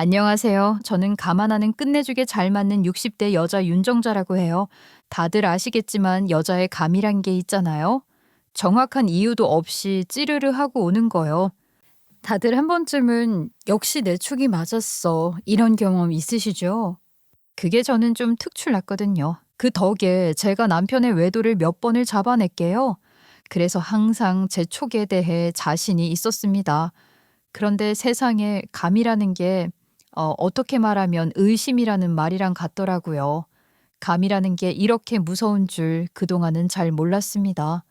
안녕하세요. 저는 감안하는 끝내주게 잘 맞는 60대 여자 윤정자라고 해요. 다들 아시겠지만 여자의 감이란 게 있잖아요. 정확한 이유도 없이 찌르르 하고 오는 거요. 다들 한 번쯤은 역시 내 촉이 맞았어. 이런 경험 있으시죠? 그게 저는 좀 특출났거든요. 그 덕에 제가 남편의 외도를 몇 번을 잡아냈게요. 그래서 항상 제 촉에 대해 자신이 있었습니다. 그런데 세상에 감이라는 게 어떻게 말하면 의심이라는 말이랑 같더라고요. 감이라는 게 이렇게 무서운 줄 그동안은 잘 몰랐습니다.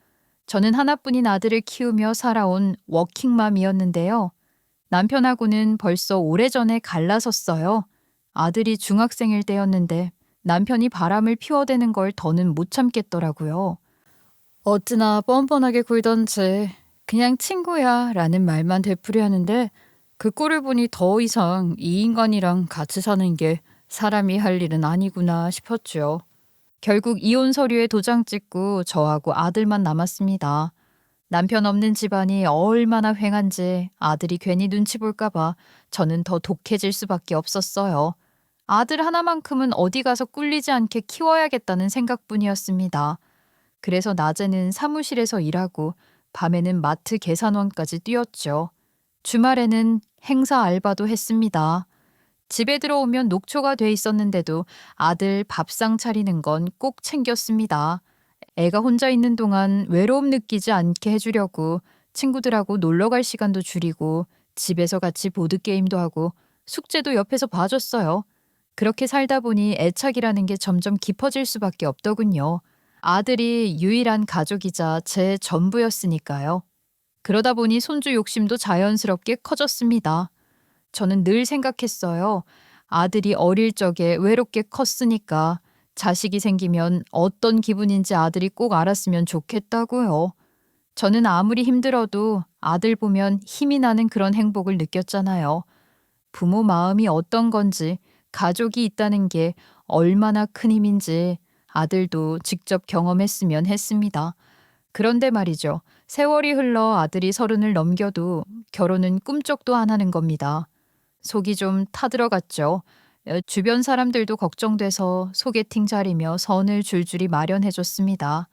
저는 하나뿐인 아들을 키우며 살아온 워킹맘이었는데요. 남편하고는 벌써 오래전에 갈라섰어요. 아들이 중학생일 때였는데 남편이 바람을 피워대는 걸 더는 못 참겠더라고요. 어찌나 뻔뻔하게 굴던지 그냥 친구야 라는 말만 되풀이 하는데 그 꼴을 보니 더 이상 이 인간이랑 같이 사는 게 사람이 할 일은 아니구나 싶었죠. 결국 이혼 서류에 도장 찍고 저하고 아들만 남았습니다. 남편 없는 집안이 얼마나 횡한지 아들이 괜히 눈치 볼까봐 저는 더 독해질 수밖에 없었어요. 아들 하나만큼은 어디 가서 꿀리지 않게 키워야겠다는 생각뿐이었습니다. 그래서 낮에는 사무실에서 일하고 밤에는 마트 계산원까지 뛰었죠. 주말에는 행사 알바도 했습니다. 집에 들어오면 녹초가 돼 있었는데도 아들 밥상 차리는 건 꼭 챙겼습니다. 애가 혼자 있는 동안 외로움 느끼지 않게 해주려고 친구들하고 놀러 갈 시간도 줄이고 집에서 같이 보드게임도 하고 숙제도 옆에서 봐줬어요. 그렇게 살다 보니 애착이라는 게 점점 깊어질 수밖에 없더군요. 아들이 유일한 가족이자 제 전부였으니까요. 그러다 보니 손주 욕심도 자연스럽게 커졌습니다. 저는 늘 생각했어요. 아들이 어릴 적에 외롭게 컸으니까 자식이 생기면 어떤 기분인지 아들이 꼭 알았으면 좋겠다고요. 저는 아무리 힘들어도 아들 보면 힘이 나는 그런 행복을 느꼈잖아요. 부모 마음이 어떤 건지, 가족이 있다는 게 얼마나 큰 힘인지 아들도 직접 경험했으면 했습니다. 그런데 말이죠. 세월이 흘러 아들이 30을 넘겨도 결혼은 꿈쩍도 안 하는 겁니다. 속이 좀 타들어갔죠. 주변 사람들도 걱정돼서 소개팅 자리며 선을 줄줄이 마련해줬습니다.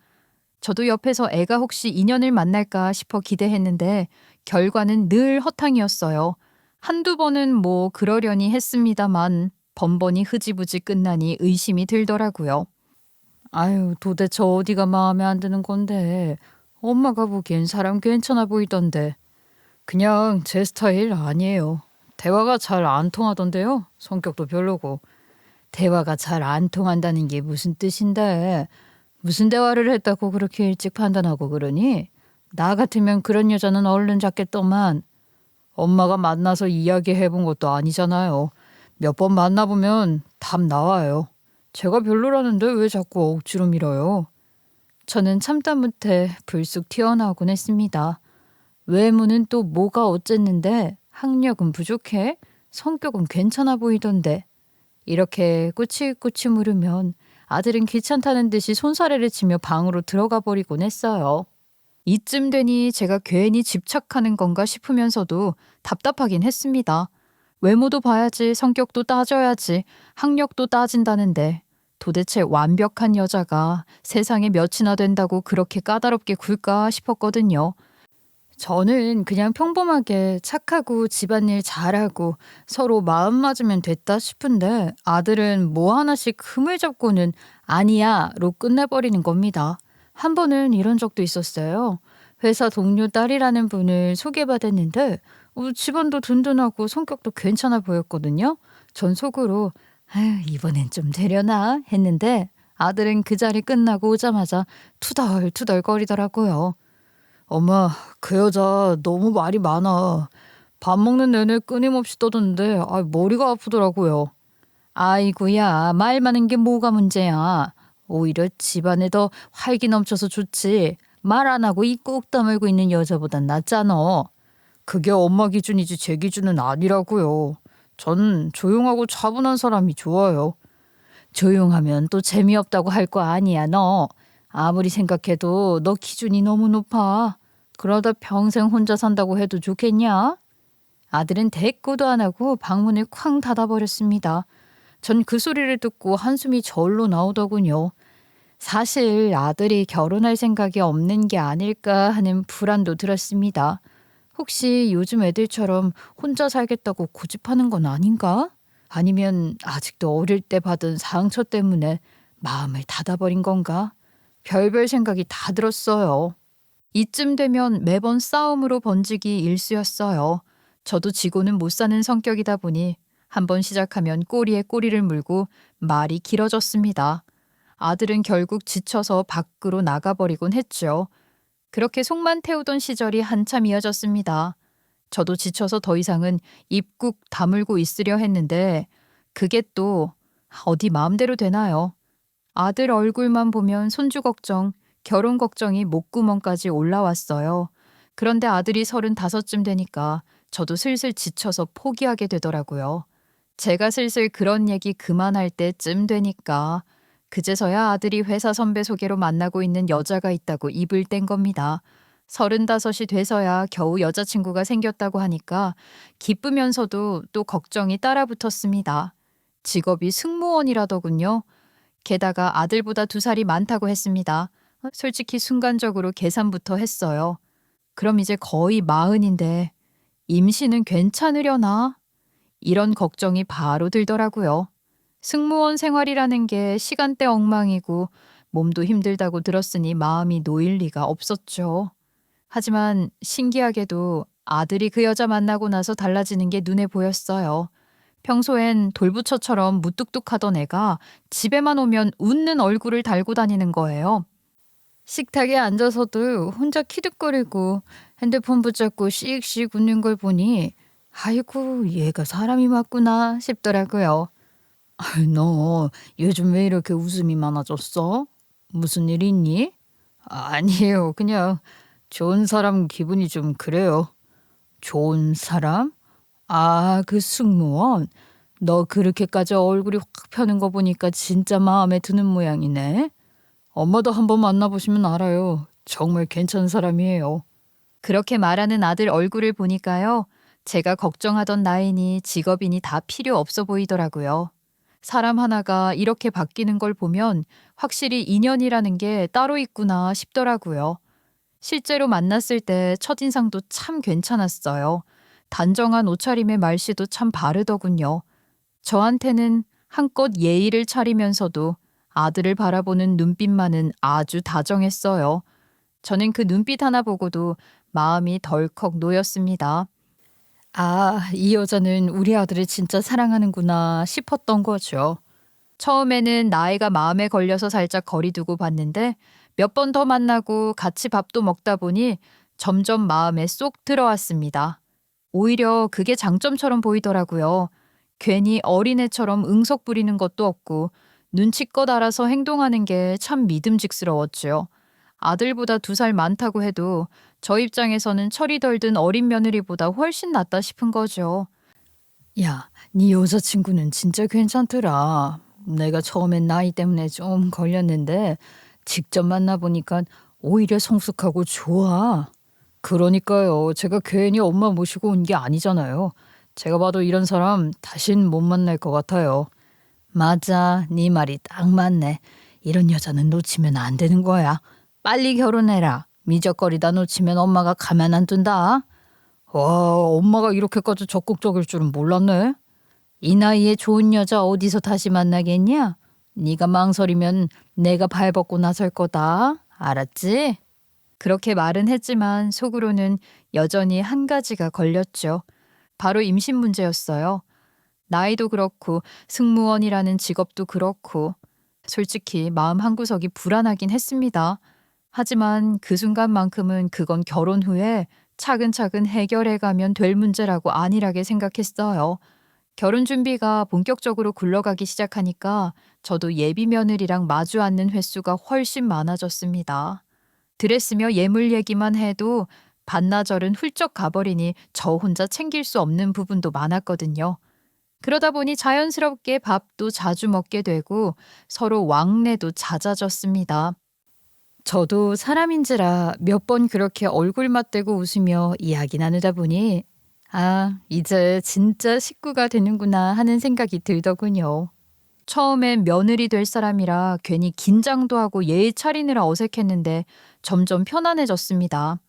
저도 옆에서 애가 혹시 인연을 만날까 싶어 기대했는데 결과는 늘 허탕이었어요. 한두 번은 뭐 그러려니 했습니다만 번번이 흐지부지 끝나니 의심이 들더라고요. 아유, 도대체 어디가 마음에 안 드는 건데. 엄마가 보기엔 사람 괜찮아 보이던데. 그냥 제 스타일 아니에요. 대화가 잘 안 통하던데요. 성격도 별로고. 대화가 잘 안 통한다는 게 무슨 뜻인데? 무슨 대화를 했다고 그렇게 일찍 판단하고 그러니? 나 같으면 그런 여자는 얼른 잡겠더만. 엄마가 만나서 이야기해 본 것도 아니잖아요. 몇 번 만나보면 답 나와요. 제가 별로라는데 왜 자꾸 억지로 밀어요? 저는 참다 못해 불쑥 튀어나오곤 했습니다. 외모는 또 뭐가 어쨌는데 학력은 부족해? 성격은 괜찮아 보이던데. 이렇게 꼬치꼬치 물으면 아들은 귀찮다는 듯이 손사래를 치며 방으로 들어가 버리곤 했어요. 이쯤 되니 제가 괜히 집착하는 건가 싶으면서도 답답하긴 했습니다. 외모도 봐야지, 성격도 따져야지, 학력도 따진다는데 도대체 완벽한 여자가 세상에 몇이나 된다고 그렇게 까다롭게 굴까 싶었거든요. 저는 그냥 평범하게 착하고 집안일 잘하고 서로 마음 맞으면 됐다 싶은데 아들은 뭐 하나씩 흠을 잡고는 아니야로 끝내버리는 겁니다. 한 번은 이런 적도 있었어요. 회사 동료 딸이라는 분을 소개받았는데 집안도 든든하고 성격도 괜찮아 보였거든요. 전 속으로 아유, 이번엔 좀 되려나 했는데 아들은 그 자리 끝나고 오자마자 투덜투덜 거리더라고요. 엄마, 그 여자 너무 말이 많아. 밥 먹는 내내 끊임없이 떠드는데 머리가 아프더라고요. 아이고야, 말 많은 게 뭐가 문제야. 오히려 집안에 더 활기 넘쳐서 좋지. 말 안 하고 입 꾹 다물고 있는 여자보단 낫잖아. 그게 엄마 기준이지 제 기준은 아니라고요. 전 조용하고 차분한 사람이 좋아요. 조용하면 또 재미없다고 할 거 아니야, 너. 아무리 생각해도 너 기준이 너무 높아. 그러다 평생 혼자 산다고 해도 좋겠냐? 아들은 대꾸도 안 하고 방문을 쾅 닫아버렸습니다. 전 그 소리를 듣고 한숨이 절로 나오더군요. 사실 아들이 결혼할 생각이 없는 게 아닐까 하는 불안도 들었습니다. 혹시 요즘 애들처럼 혼자 살겠다고 고집하는 건 아닌가? 아니면 아직도 어릴 때 받은 상처 때문에 마음을 닫아버린 건가? 별별 생각이 다 들었어요. 이쯤 되면 매번 싸움으로 번지기 일쑤였어요. 저도 지고는 못 사는 성격이다 보니 한번 시작하면 꼬리에 꼬리를 물고 말이 길어졌습니다. 아들은 결국 지쳐서 밖으로 나가버리곤 했죠. 그렇게 속만 태우던 시절이 한참 이어졌습니다. 저도 지쳐서 더 이상은 입 꾹 다물고 있으려 했는데 그게 또 어디 마음대로 되나요? 아들 얼굴만 보면 손주 걱정, 결혼 걱정이 목구멍까지 올라왔어요. 그런데 아들이 35쯤 되니까 저도 슬슬 지쳐서 포기하게 되더라고요. 제가 슬슬 그런 얘기 그만할 때쯤 되니까 그제서야 아들이 회사 선배 소개로 만나고 있는 여자가 있다고 입을 뗀 겁니다. 35이 돼서야 겨우 여자친구가 생겼다고 하니까 기쁘면서도 또 걱정이 따라붙었습니다. 직업이 승무원이라더군요. 게다가 아들보다 2살이 많다고 했습니다. 솔직히 순간적으로 계산부터 했어요. 그럼 이제 거의 40인데 임신은 괜찮으려나? 이런 걱정이 바로 들더라고요. 승무원 생활이라는 게 시간대 엉망이고 몸도 힘들다고 들었으니 마음이 놓일 리가 없었죠. 하지만 신기하게도 아들이 그 여자 만나고 나서 달라지는 게 눈에 보였어요. 평소엔 돌부처처럼 무뚝뚝하던 애가 집에만 오면 웃는 얼굴을 달고 다니는 거예요. 식탁에 앉아서도 혼자 키득거리고 핸드폰 붙잡고 씩씩 웃는 걸 보니 아이고 얘가 사람이 맞구나 싶더라고요. 너 요즘 왜 이렇게 웃음이 많아졌어? 무슨 일 있니? 아니에요. 그냥 좋은 사람 기분이 좀 그래요. 좋은 사람? 아, 그 승무원? 너 그렇게까지 얼굴이 확 펴는 거 보니까 진짜 마음에 드는 모양이네. 엄마도 한번 만나보시면 알아요. 정말 괜찮은 사람이에요. 그렇게 말하는 아들 얼굴을 보니까요. 제가 걱정하던 나이니 직업이니 다 필요 없어 보이더라고요. 사람 하나가 이렇게 바뀌는 걸 보면 확실히 인연이라는 게 따로 있구나 싶더라고요. 실제로 만났을 때 첫인상도 참 괜찮았어요. 단정한 옷차림의 말씨도 참 바르더군요. 저한테는 한껏 예의를 차리면서도 아들을 바라보는 눈빛만은 아주 다정했어요. 저는 그 눈빛 하나 보고도 마음이 덜컥 놓였습니다. 아, 이 여자는 우리 아들을 진짜 사랑하는구나 싶었던 거죠. 처음에는 나이가 마음에 걸려서 살짝 거리 두고 봤는데 몇 번 더 만나고 같이 밥도 먹다 보니 점점 마음에 쏙 들어왔습니다. 오히려 그게 장점처럼 보이더라고요. 괜히 어린애처럼 응석 부리는 것도 없고 눈치껏 알아서 행동하는 게 참 믿음직스러웠죠. 아들보다 2살 많다고 해도 저 입장에서는 철이 덜 든 어린 며느리보다 훨씬 낫다 싶은 거죠. 야, 네 여자친구는 진짜 괜찮더라. 내가 처음엔 나이 때문에 좀 걸렸는데 직접 만나보니까 오히려 성숙하고 좋아. 그러니까요. 제가 괜히 엄마 모시고 온 게 아니잖아요. 제가 봐도 이런 사람 다신 못 만날 것 같아요. 맞아. 네 말이 딱 맞네. 이런 여자는 놓치면 안 되는 거야. 빨리 결혼해라. 미적거리다 놓치면 엄마가 가만 안 둔다. 와, 엄마가 이렇게까지 적극적일 줄은 몰랐네. 이 나이에 좋은 여자 어디서 다시 만나겠냐? 네가 망설이면 내가 발벗고 나설 거다. 알았지? 그렇게 말은 했지만 속으로는 여전히 한 가지가 걸렸죠. 바로 임신 문제였어요. 나이도 그렇고 승무원이라는 직업도 그렇고 솔직히 마음 한구석이 불안하긴 했습니다. 하지만 그 순간만큼은 그건 결혼 후에 차근차근 해결해 가면 될 문제라고 안일하게 생각했어요. 결혼 준비가 본격적으로 굴러가기 시작하니까 저도 예비 며느리랑 마주 앉는 횟수가 훨씬 많아졌습니다. 드레스며 예물 얘기만 해도 반나절은 훌쩍 가버리니 저 혼자 챙길 수 없는 부분도 많았거든요. 그러다 보니 자연스럽게 밥도 자주 먹게 되고 서로 왕래도 잦아졌습니다. 저도 사람인지라 몇 번 그렇게 얼굴 맞대고 웃으며 이야기 나누다 보니 아, 이제 진짜 식구가 되는구나 하는 생각이 들더군요. 처음엔 며느리 될 사람이라 괜히 긴장도 하고 예의 차리느라 어색했는데 점점 편안해졌습니다.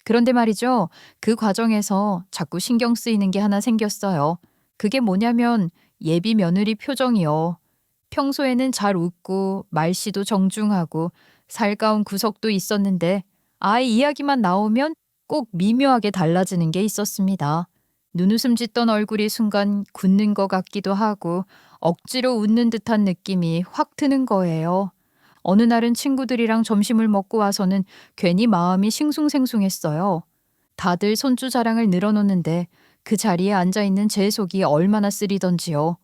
그런데 말이죠. 그 과정에서 자꾸 신경 쓰이는 게 하나 생겼어요. 그게 뭐냐면 예비 며느리 표정이요. 평소에는 잘 웃고 말씨도 정중하고 살가운 구석도 있었는데 아이 이야기만 나오면 꼭 미묘하게 달라지는 게 있었습니다. 눈웃음 짓던 얼굴이 순간 굳는 것 같기도 하고 억지로 웃는 듯한 느낌이 확 드는 거예요. 어느 날은 친구들이랑 점심을 먹고 와서는 괜히 마음이 싱숭생숭했어요. 다들 손주 자랑을 늘어놓는데 그 자리에 앉아있는 제 속이 얼마나 쓰리던지요.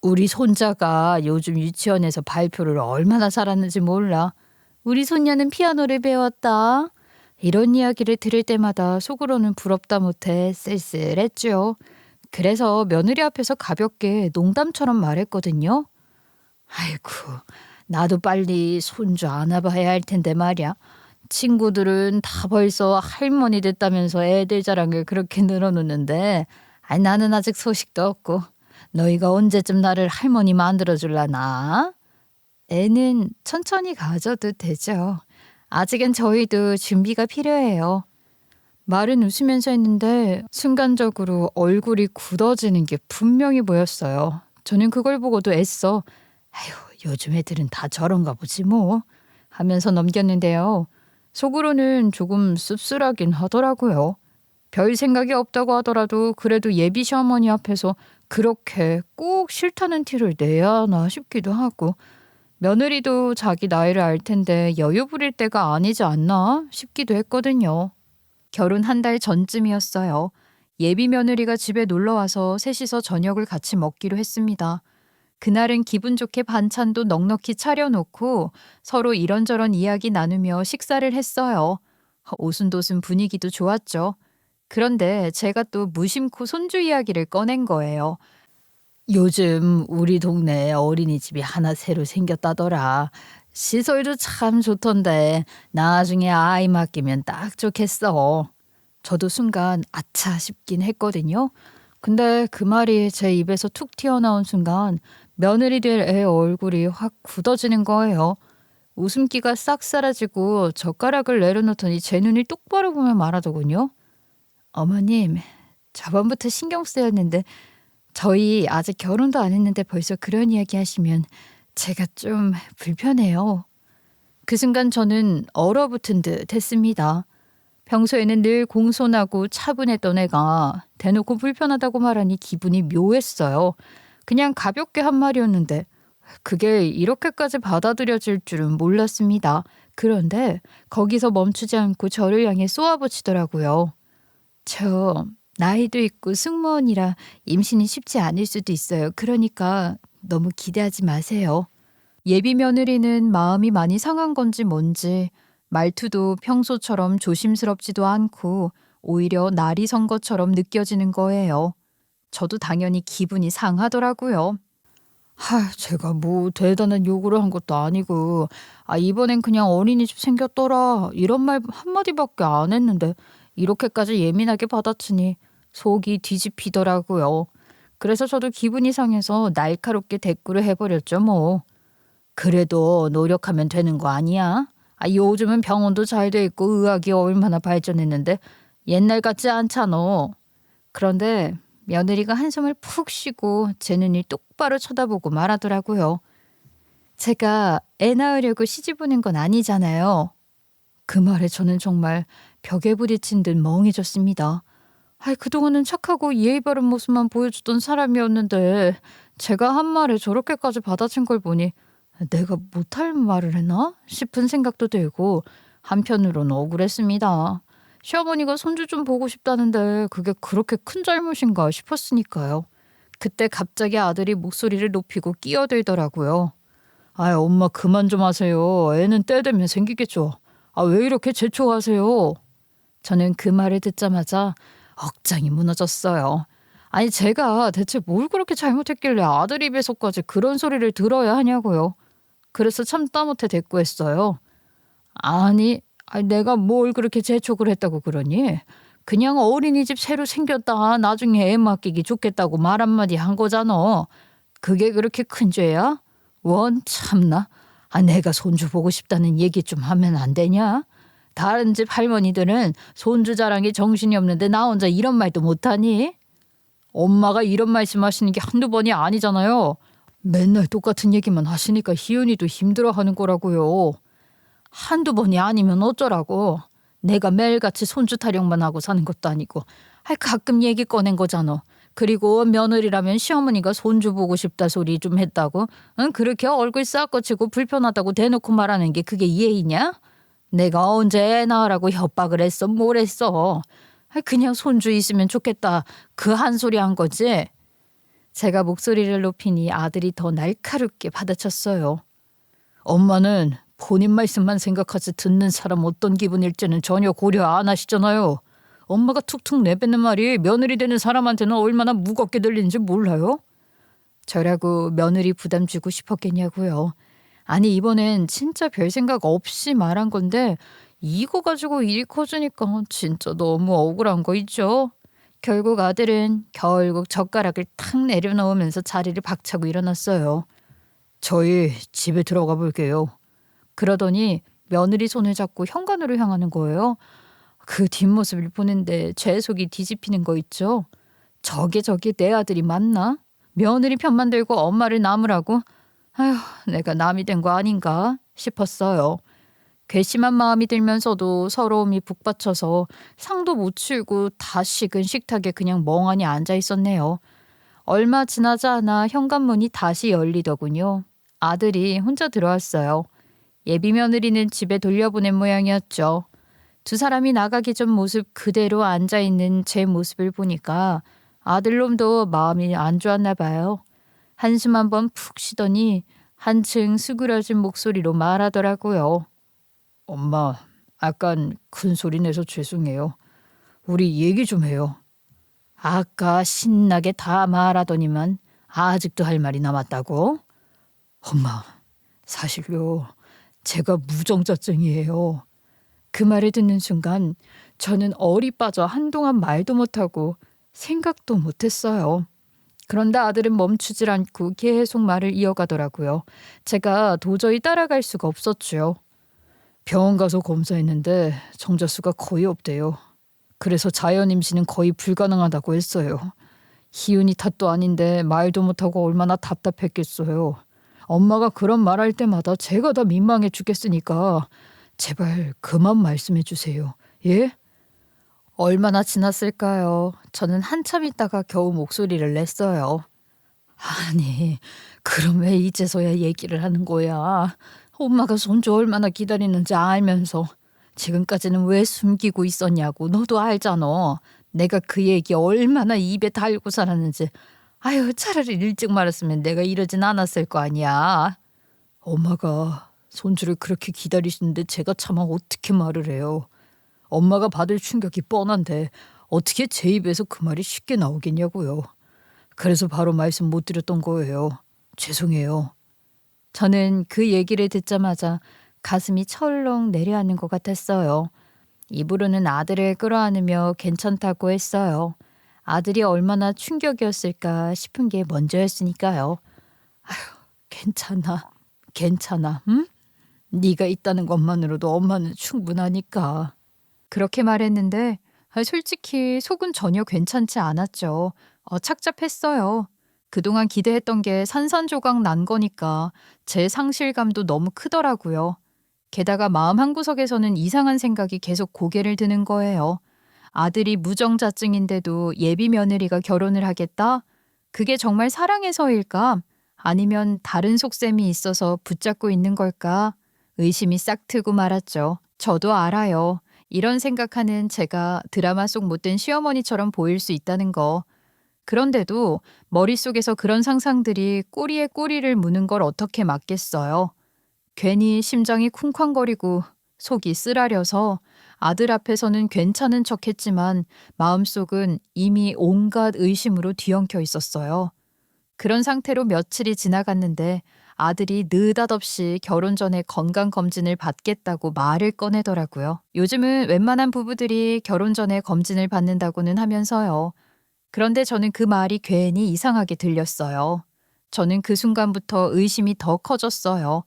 우리 손자가 요즘 유치원에서 발표를 얼마나 잘하는지 몰라. 우리 손녀는 피아노를 배웠다. 이런 이야기를 들을 때마다 속으로는 부럽다 못해 쓸쓸했죠. 그래서 며느리 앞에서 가볍게 농담처럼 말했거든요. 아이고, 나도 빨리 손주 안아봐야 할 텐데 말이야. 친구들은 다 벌써 할머니 됐다면서 애들 자랑을 그렇게 늘어놓는데 나는 아직 소식도 없고 너희가 언제쯤 나를 할머니 만들어줄라나? 애는 천천히 가져도 되죠. 아직은 저희도 준비가 필요해요. 말은 웃으면서 했는데 순간적으로 얼굴이 굳어지는 게 분명히 보였어요. 저는 그걸 보고도 애써 아휴 요즘 애들은 다 저런가 보지 뭐 하면서 넘겼는데요. 속으로는 조금 씁쓸하긴 하더라고요. 별 생각이 없다고 하더라도 그래도 예비 시어머니 앞에서 그렇게 꼭 싫다는 티를 내야 하나 싶기도 하고 며느리도 자기 나이를 알 텐데 여유 부릴 때가 아니지 않나 싶기도 했거든요. 결혼 한 달 전쯤이었어요. 예비 며느리가 집에 놀러 와서 셋이서 저녁을 같이 먹기로 했습니다. 그날은 기분 좋게 반찬도 넉넉히 차려놓고 서로 이런저런 이야기 나누며 식사를 했어요. 오순도순 분위기도 좋았죠. 그런데 제가 또 무심코 손주 이야기를 꺼낸 거예요. 요즘 우리 동네에 어린이집이 하나 새로 생겼다더라. 시설도 참 좋던데 나중에 아이 맡기면 딱 좋겠어. 저도 순간 아차 싶긴 했거든요. 근데 그 말이 제 입에서 툭 튀어나온 순간 며느리 될 애 얼굴이 확 굳어지는 거예요. 웃음기가 싹 사라지고 젓가락을 내려놓더니 제 눈이 똑바로 보며 말하더군요. 어머님, 저번부터 신경 쓰였는데 저희 아직 결혼도 안 했는데 벌써 그런 이야기 하시면 제가 좀 불편해요. 그 순간 저는 얼어붙은 듯 했습니다. 평소에는 늘 공손하고 차분했던 애가 대놓고 불편하다고 말하니 기분이 묘했어요. 그냥 가볍게 한 말이었는데 그게 이렇게까지 받아들여질 줄은 몰랐습니다. 그런데 거기서 멈추지 않고 저를 향해 쏘아붙이더라고요. 저 나이도 있고 승무원이라 임신이 쉽지 않을 수도 있어요. 그러니까 너무 기대하지 마세요. 예비 며느리는 마음이 많이 상한 건지 뭔지 말투도 평소처럼 조심스럽지도 않고 오히려 날이 선 것처럼 느껴지는 거예요. 저도 당연히 기분이 상하더라고요. 제가 뭐 대단한 요구를 한 것도 아니고 이번엔 그냥 어린이집 생겼더라 이런 말 한마디밖에 안 했는데 이렇게까지 예민하게 받아치니 속이 뒤집히더라고요. 그래서 저도 기분이 상해서 날카롭게 대꾸를 해버렸죠 뭐. 그래도 노력하면 되는 거 아니야? 요즘은 병원도 잘 돼 있고 의학이 얼마나 발전했는데 옛날 같지 않잖아. 그런데 며느리가 한숨을 푹 쉬고 제 눈을 똑바로 쳐다보고 말하더라고요. 제가 애 낳으려고 시집 오는 건 아니잖아요. 그 말에 저는 정말 벽에 부딪힌 듯 멍해졌습니다. 그동안은 착하고 예의 바른 모습만 보여주던 사람이었는데 제가 한 말에 저렇게까지 받아친 걸 보니 내가 못할 말을 했나 싶은 생각도 들고 한편으로는 억울했습니다. 시어머니가 손주 좀 보고 싶다는데 그게 그렇게 큰 잘못인가 싶었으니까요. 그때 갑자기 아들이 목소리를 높이고 끼어들더라고요. 엄마 그만 좀 하세요. 애는 때 되면 생기겠죠. 왜 이렇게 재촉하세요? 저는 그 말을 듣자마자 억장이 무너졌어요. 제가 대체 뭘 그렇게 잘못했길래 아들 입에서까지 그런 소리를 들어야 하냐고요. 그래서 참다 못해 대꾸했어요. 내가 뭘 그렇게 재촉을 했다고 그러니? 그냥 어린이집 새로 생겼다. 나중에 애 맡기기 좋겠다고 말 한마디 한 거잖아. 그게 그렇게 큰 죄야? 원 참나. 내가 손주 보고 싶다는 얘기 좀 하면 안 되냐? 다른 집 할머니들은 손주 자랑에 정신이 없는데 나 혼자 이런 말도 못하니? 엄마가 이런 말씀하시는 게 한두 번이 아니잖아요. 맨날 똑같은 얘기만 하시니까 희은이도 힘들어하는 거라고요. 한두 번이 아니면 어쩌라고. 내가 매일같이 손주 타령만 하고 사는 것도 아니고 가끔 얘기 꺼낸 거잖아. 그리고 며느리라면 시어머니가 손주 보고 싶다 소리 좀 했다고? 응? 그렇게 얼굴 싹거치고 불편하다고 대놓고 말하는 게 그게 예의냐? 내가 언제 애 낳으라고 협박을 했어? 뭘 했어? 그냥 손주 있으면 좋겠다. 그 한 소리 한 거지? 제가 목소리를 높이니 아들이 더 날카롭게 받아쳤어요. 엄마는 본인 말씀만 생각하지 듣는 사람 어떤 기분일지는 전혀 고려 안 하시잖아요. 엄마가 툭툭 내뱉는 말이 며느리 되는 사람한테는 얼마나 무겁게 들리는지 몰라요? 저라고 며느리 부담 주고 싶었겠냐고요. 아니 이번엔 진짜 별 생각 없이 말한 건데 이거 가지고 일이 커지니까 진짜 너무 억울한 거 있죠. 결국 아들은 젓가락을 탁 내려놓으면서 자리를 박차고 일어났어요. 저희 집에 들어가 볼게요. 그러더니 며느리 손을 잡고 현관으로 향하는 거예요. 그 뒷모습을 보는데 제 속이 뒤집히는 거 있죠. 저게 내 아들이 맞나? 며느리 편만 들고 엄마를 나무라고? 아휴, 내가 남이 된 거 아닌가 싶었어요. 괘씸한 마음이 들면서도 서러움이 북받쳐서 상도 못 치우고 다시금 식탁에 그냥 멍하니 앉아 있었네요. 얼마 지나지 않아 현관문이 다시 열리더군요. 아들이 혼자 들어왔어요. 예비 며느리는 집에 돌려보낸 모양이었죠. 두 사람이 나가기 전 모습 그대로 앉아있는 제 모습을 보니까 아들놈도 마음이 안 좋았나 봐요. 한숨 한번 푹 쉬더니 한층 수그러진 목소리로 말하더라고요. 엄마, 약간 큰 소리 내서 죄송해요. 우리 얘기 좀 해요. 아까 신나게 다 말하더니만 아직도 할 말이 남았다고? 엄마, 사실요. 제가 무정자증이에요. 그 말을 듣는 순간 저는 얼이 빠져 한동안 말도 못하고 생각도 못했어요. 그런데 아들은 멈추질 않고 계속 말을 이어가더라고요. 제가 도저히 따라갈 수가 없었죠. 병원 가서 검사했는데 정자수가 거의 없대요. 그래서 자연 임신은 거의 불가능하다고 했어요. 희은이 탓도 아닌데 말도 못하고 얼마나 답답했겠어요. 엄마가 그런 말할 때마다 제가 다 민망해 죽겠으니까 제발 그만 말씀해 주세요. 예? 얼마나 지났을까요? 저는 한참 있다가 겨우 목소리를 냈어요. 아니, 그럼 왜 이제서야 얘기를 하는 거야? 엄마가 손주 얼마나 기다리는지 알면서 지금까지는 왜 숨기고 있었냐고. 너도 알잖아. 내가 그 얘기 얼마나 입에 달고 살았는지. 아유, 차라리 일찍 말했으면 내가 이러진 않았을 거 아니야. 엄마가 손주를 그렇게 기다리시는데 제가 차마 어떻게 말을 해요. 엄마가 받을 충격이 뻔한데 어떻게 제 입에서 그 말이 쉽게 나오겠냐고요. 그래서 바로 말씀 못 드렸던 거예요. 죄송해요. 저는 그 얘기를 듣자마자 가슴이 철렁 내려앉는 것 같았어요. 입으로는 아들을 끌어안으며 괜찮다고 했어요. 아들이 얼마나 충격이었을까 싶은 게 먼저였으니까요. 아휴, 괜찮아, 응? 네가 있다는 것만으로도 엄마는 충분하니까. 그렇게 말했는데 솔직히 속은 전혀 괜찮지 않았죠. 착잡했어요. 그동안 기대했던 게 산산조각 난 거니까 제 상실감도 너무 크더라고요. 게다가 마음 한구석에서는 이상한 생각이 계속 고개를 드는 거예요. 아들이 무정자증인데도 예비 며느리가 결혼을 하겠다? 그게 정말 사랑해서일까? 아니면 다른 속셈이 있어서 붙잡고 있는 걸까? 의심이 싹 트고 말았죠. 저도 알아요. 이런 생각하는 제가 드라마 속 못된 시어머니처럼 보일 수 있다는 거. 그런데도 머릿속에서 그런 상상들이 꼬리에 꼬리를 무는 걸 어떻게 막겠어요. 괜히 심장이 쿵쾅거리고 속이 쓰라려서 아들 앞에서는 괜찮은 척했지만 마음속은 이미 온갖 의심으로 뒤엉켜 있었어요. 그런 상태로 며칠이 지나갔는데 아들이 느닷없이 결혼 전에 건강검진을 받겠다고 말을 꺼내더라고요. 요즘은 웬만한 부부들이 결혼 전에 검진을 받는다고는 하면서요. 그런데 저는 그 말이 괜히 이상하게 들렸어요. 저는 그 순간부터 의심이 더 커졌어요.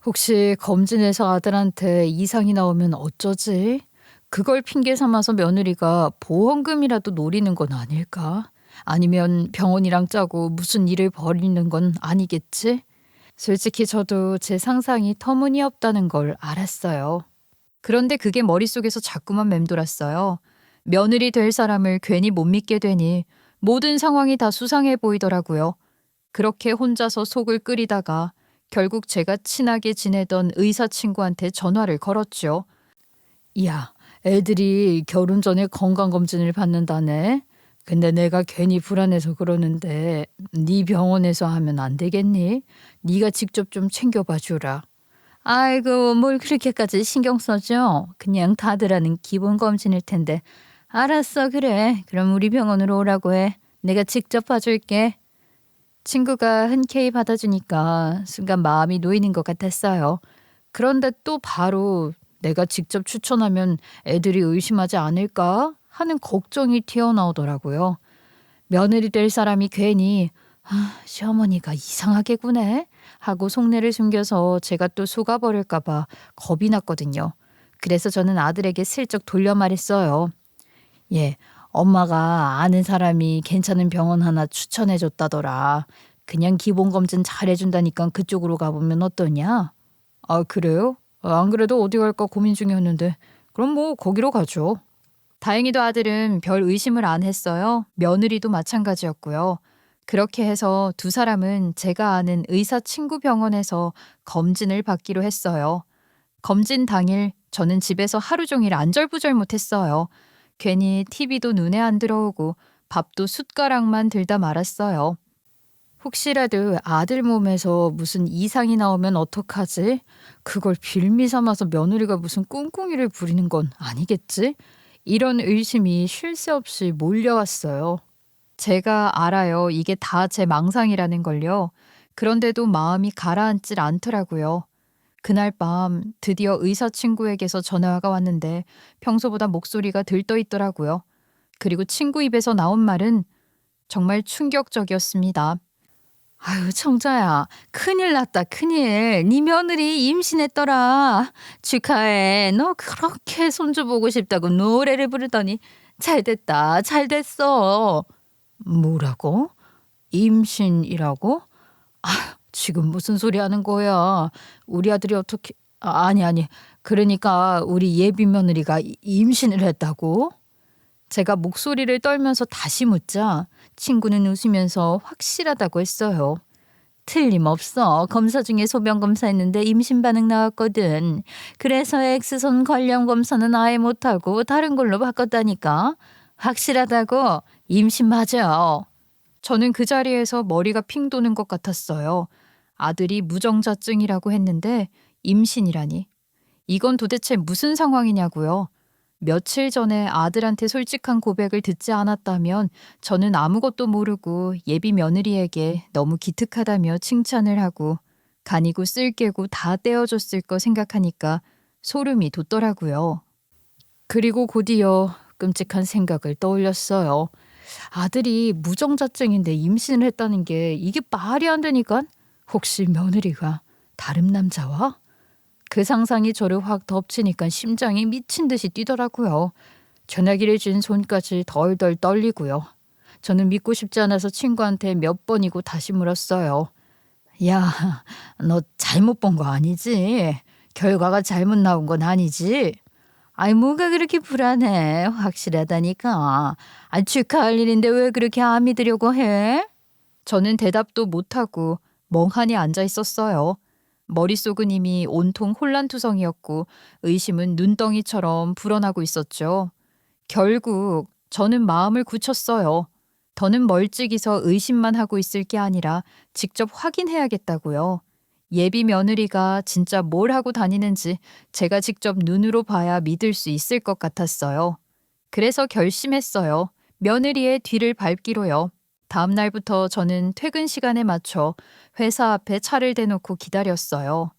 혹시 검진에서 아들한테 이상이 나오면 어쩌지? 그걸 핑계 삼아서 며느리가 보험금이라도 노리는 건 아닐까? 아니면 병원이랑 짜고 무슨 일을 벌이는 건 아니겠지? 솔직히 저도 제 상상이 터무니없다는 걸 알았어요. 그런데 그게 머릿속에서 자꾸만 맴돌았어요. 며느리 될 사람을 괜히 못 믿게 되니 모든 상황이 다 수상해 보이더라고요. 그렇게 혼자서 속을 끓이다가 결국 제가 친하게 지내던 의사 친구한테 전화를 걸었죠. 야, 애들이 결혼 전에 건강검진을 받는다네. 근데 내가 괜히 불안해서 그러는데 네 병원에서 하면 안 되겠니? 네가 직접 좀 챙겨봐 주라. 아이고, 뭘 그렇게까지 신경 써줘. 그냥 다들 하는 기본 검진일 텐데. 알았어, 그래. 그럼 우리 병원으로 오라고 해. 내가 직접 봐줄게. 친구가 흔쾌히 받아주니까 순간 마음이 놓이는 것 같았어요. 그런데 또 바로 내가 직접 추천하면 애들이 의심하지 않을까 하는 걱정이 튀어나오더라고요. 며느리 될 사람이 괜히 시어머니가 이상하게 구네 하고 속내를 숨겨서 제가 또 속아버릴까 봐 겁이 났거든요. 그래서 저는 아들에게 슬쩍 돌려 말했어요. 예, 엄마가 아는 사람이 괜찮은 병원 하나 추천해 줬다더라. 그냥 기본 검진 잘 해준다니까 그쪽으로 가보면 어떠냐? 아, 그래요? 안 그래도 어디 갈까 고민 중이었는데 그럼 뭐 거기로 가죠. 다행히도 아들은 별 의심을 안 했어요. 며느리도 마찬가지였고요. 그렇게 해서 두 사람은 제가 아는 의사 친구 병원에서 검진을 받기로 했어요. 검진 당일 저는 집에서 하루 종일 안절부절 못했어요. 괜히 TV도 눈에 안 들어오고 밥도 숟가락만 들다 말았어요. 혹시라도 아들 몸에서 무슨 이상이 나오면 어떡하지? 그걸 빌미 삼아서 며느리가 무슨 꿍꿍이를 부리는 건 아니겠지? 이런 의심이 쉴 새 없이 몰려왔어요. 제가 알아요. 이게 다 제 망상이라는 걸요. 그런데도 마음이 가라앉질 않더라고요. 그날 밤 드디어 의사 친구에게서 전화가 왔는데 평소보다 목소리가 들떠 있더라고요. 그리고 친구 입에서 나온 말은 정말 충격적이었습니다. 아유, 청자야. 큰일 났다, 큰일. 네 며느리 임신했더라. 축하해. 너 그렇게 손주 보고 싶다고 노래를 부르더니 잘 됐다, 잘 됐어. 뭐라고? 임신이라고? 지금 무슨 소리 하는 거야? 우리 아들이 어떻게... 아니. 그러니까 우리 예비 며느리가 임신을 했다고? 제가 목소리를 떨면서 다시 묻자 친구는 웃으면서 확실하다고 했어요. 틀림없어. 검사 중에 소변 검사했는데 임신 반응 나왔거든. 그래서 X선 관련 검사는 아예 못하고 다른 걸로 바꿨다니까. 확실하다고. 임신 맞아. 저는 그 자리에서 머리가 핑 도는 것 같았어요. 아들이 무정자증이라고 했는데 임신이라니. 이건 도대체 무슨 상황이냐고요. 며칠 전에 아들한테 솔직한 고백을 듣지 않았다면 저는 아무것도 모르고 예비 며느리에게 너무 기특하다며 칭찬을 하고 간이고 쓸개고 다 떼어줬을 거 생각하니까 소름이 돋더라고요. 그리고 곧이어 끔찍한 생각을 떠올렸어요. 아들이 무정자증인데 임신을 했다는 게 이게 말이 안 되니까 혹시 며느리가 다른 남자와? 그 상상이 저를 확 덮치니까 심장이 미친 듯이 뛰더라고요. 전화기를 쥔 손까지 덜덜 떨리고요. 저는 믿고 싶지 않아서 친구한테 몇 번이고 다시 물었어요. 야, 너 잘못 본 거 아니지? 결과가 잘못 나온 건 아니지? 아이, 뭐가 그렇게 불안해? 확실하다니까. 축하할 일인데 왜 그렇게 안 믿으려고 해? 저는 대답도 못하고 멍하니 앉아 있었어요. 머릿속은 이미 온통 혼란투성이었고 의심은 눈덩이처럼 불어나고 있었죠. 결국 저는 마음을 굳혔어요. 더는 멀찍이서 의심만 하고 있을 게 아니라 직접 확인해야겠다고요. 예비 며느리가 진짜 뭘 하고 다니는지 제가 직접 눈으로 봐야 믿을 수 있을 것 같았어요. 그래서 결심했어요. 며느리의 뒤를 밟기로요. 다음 날부터 저는 퇴근 시간에 맞춰 회사 앞에 차를 대놓고 기다렸어요.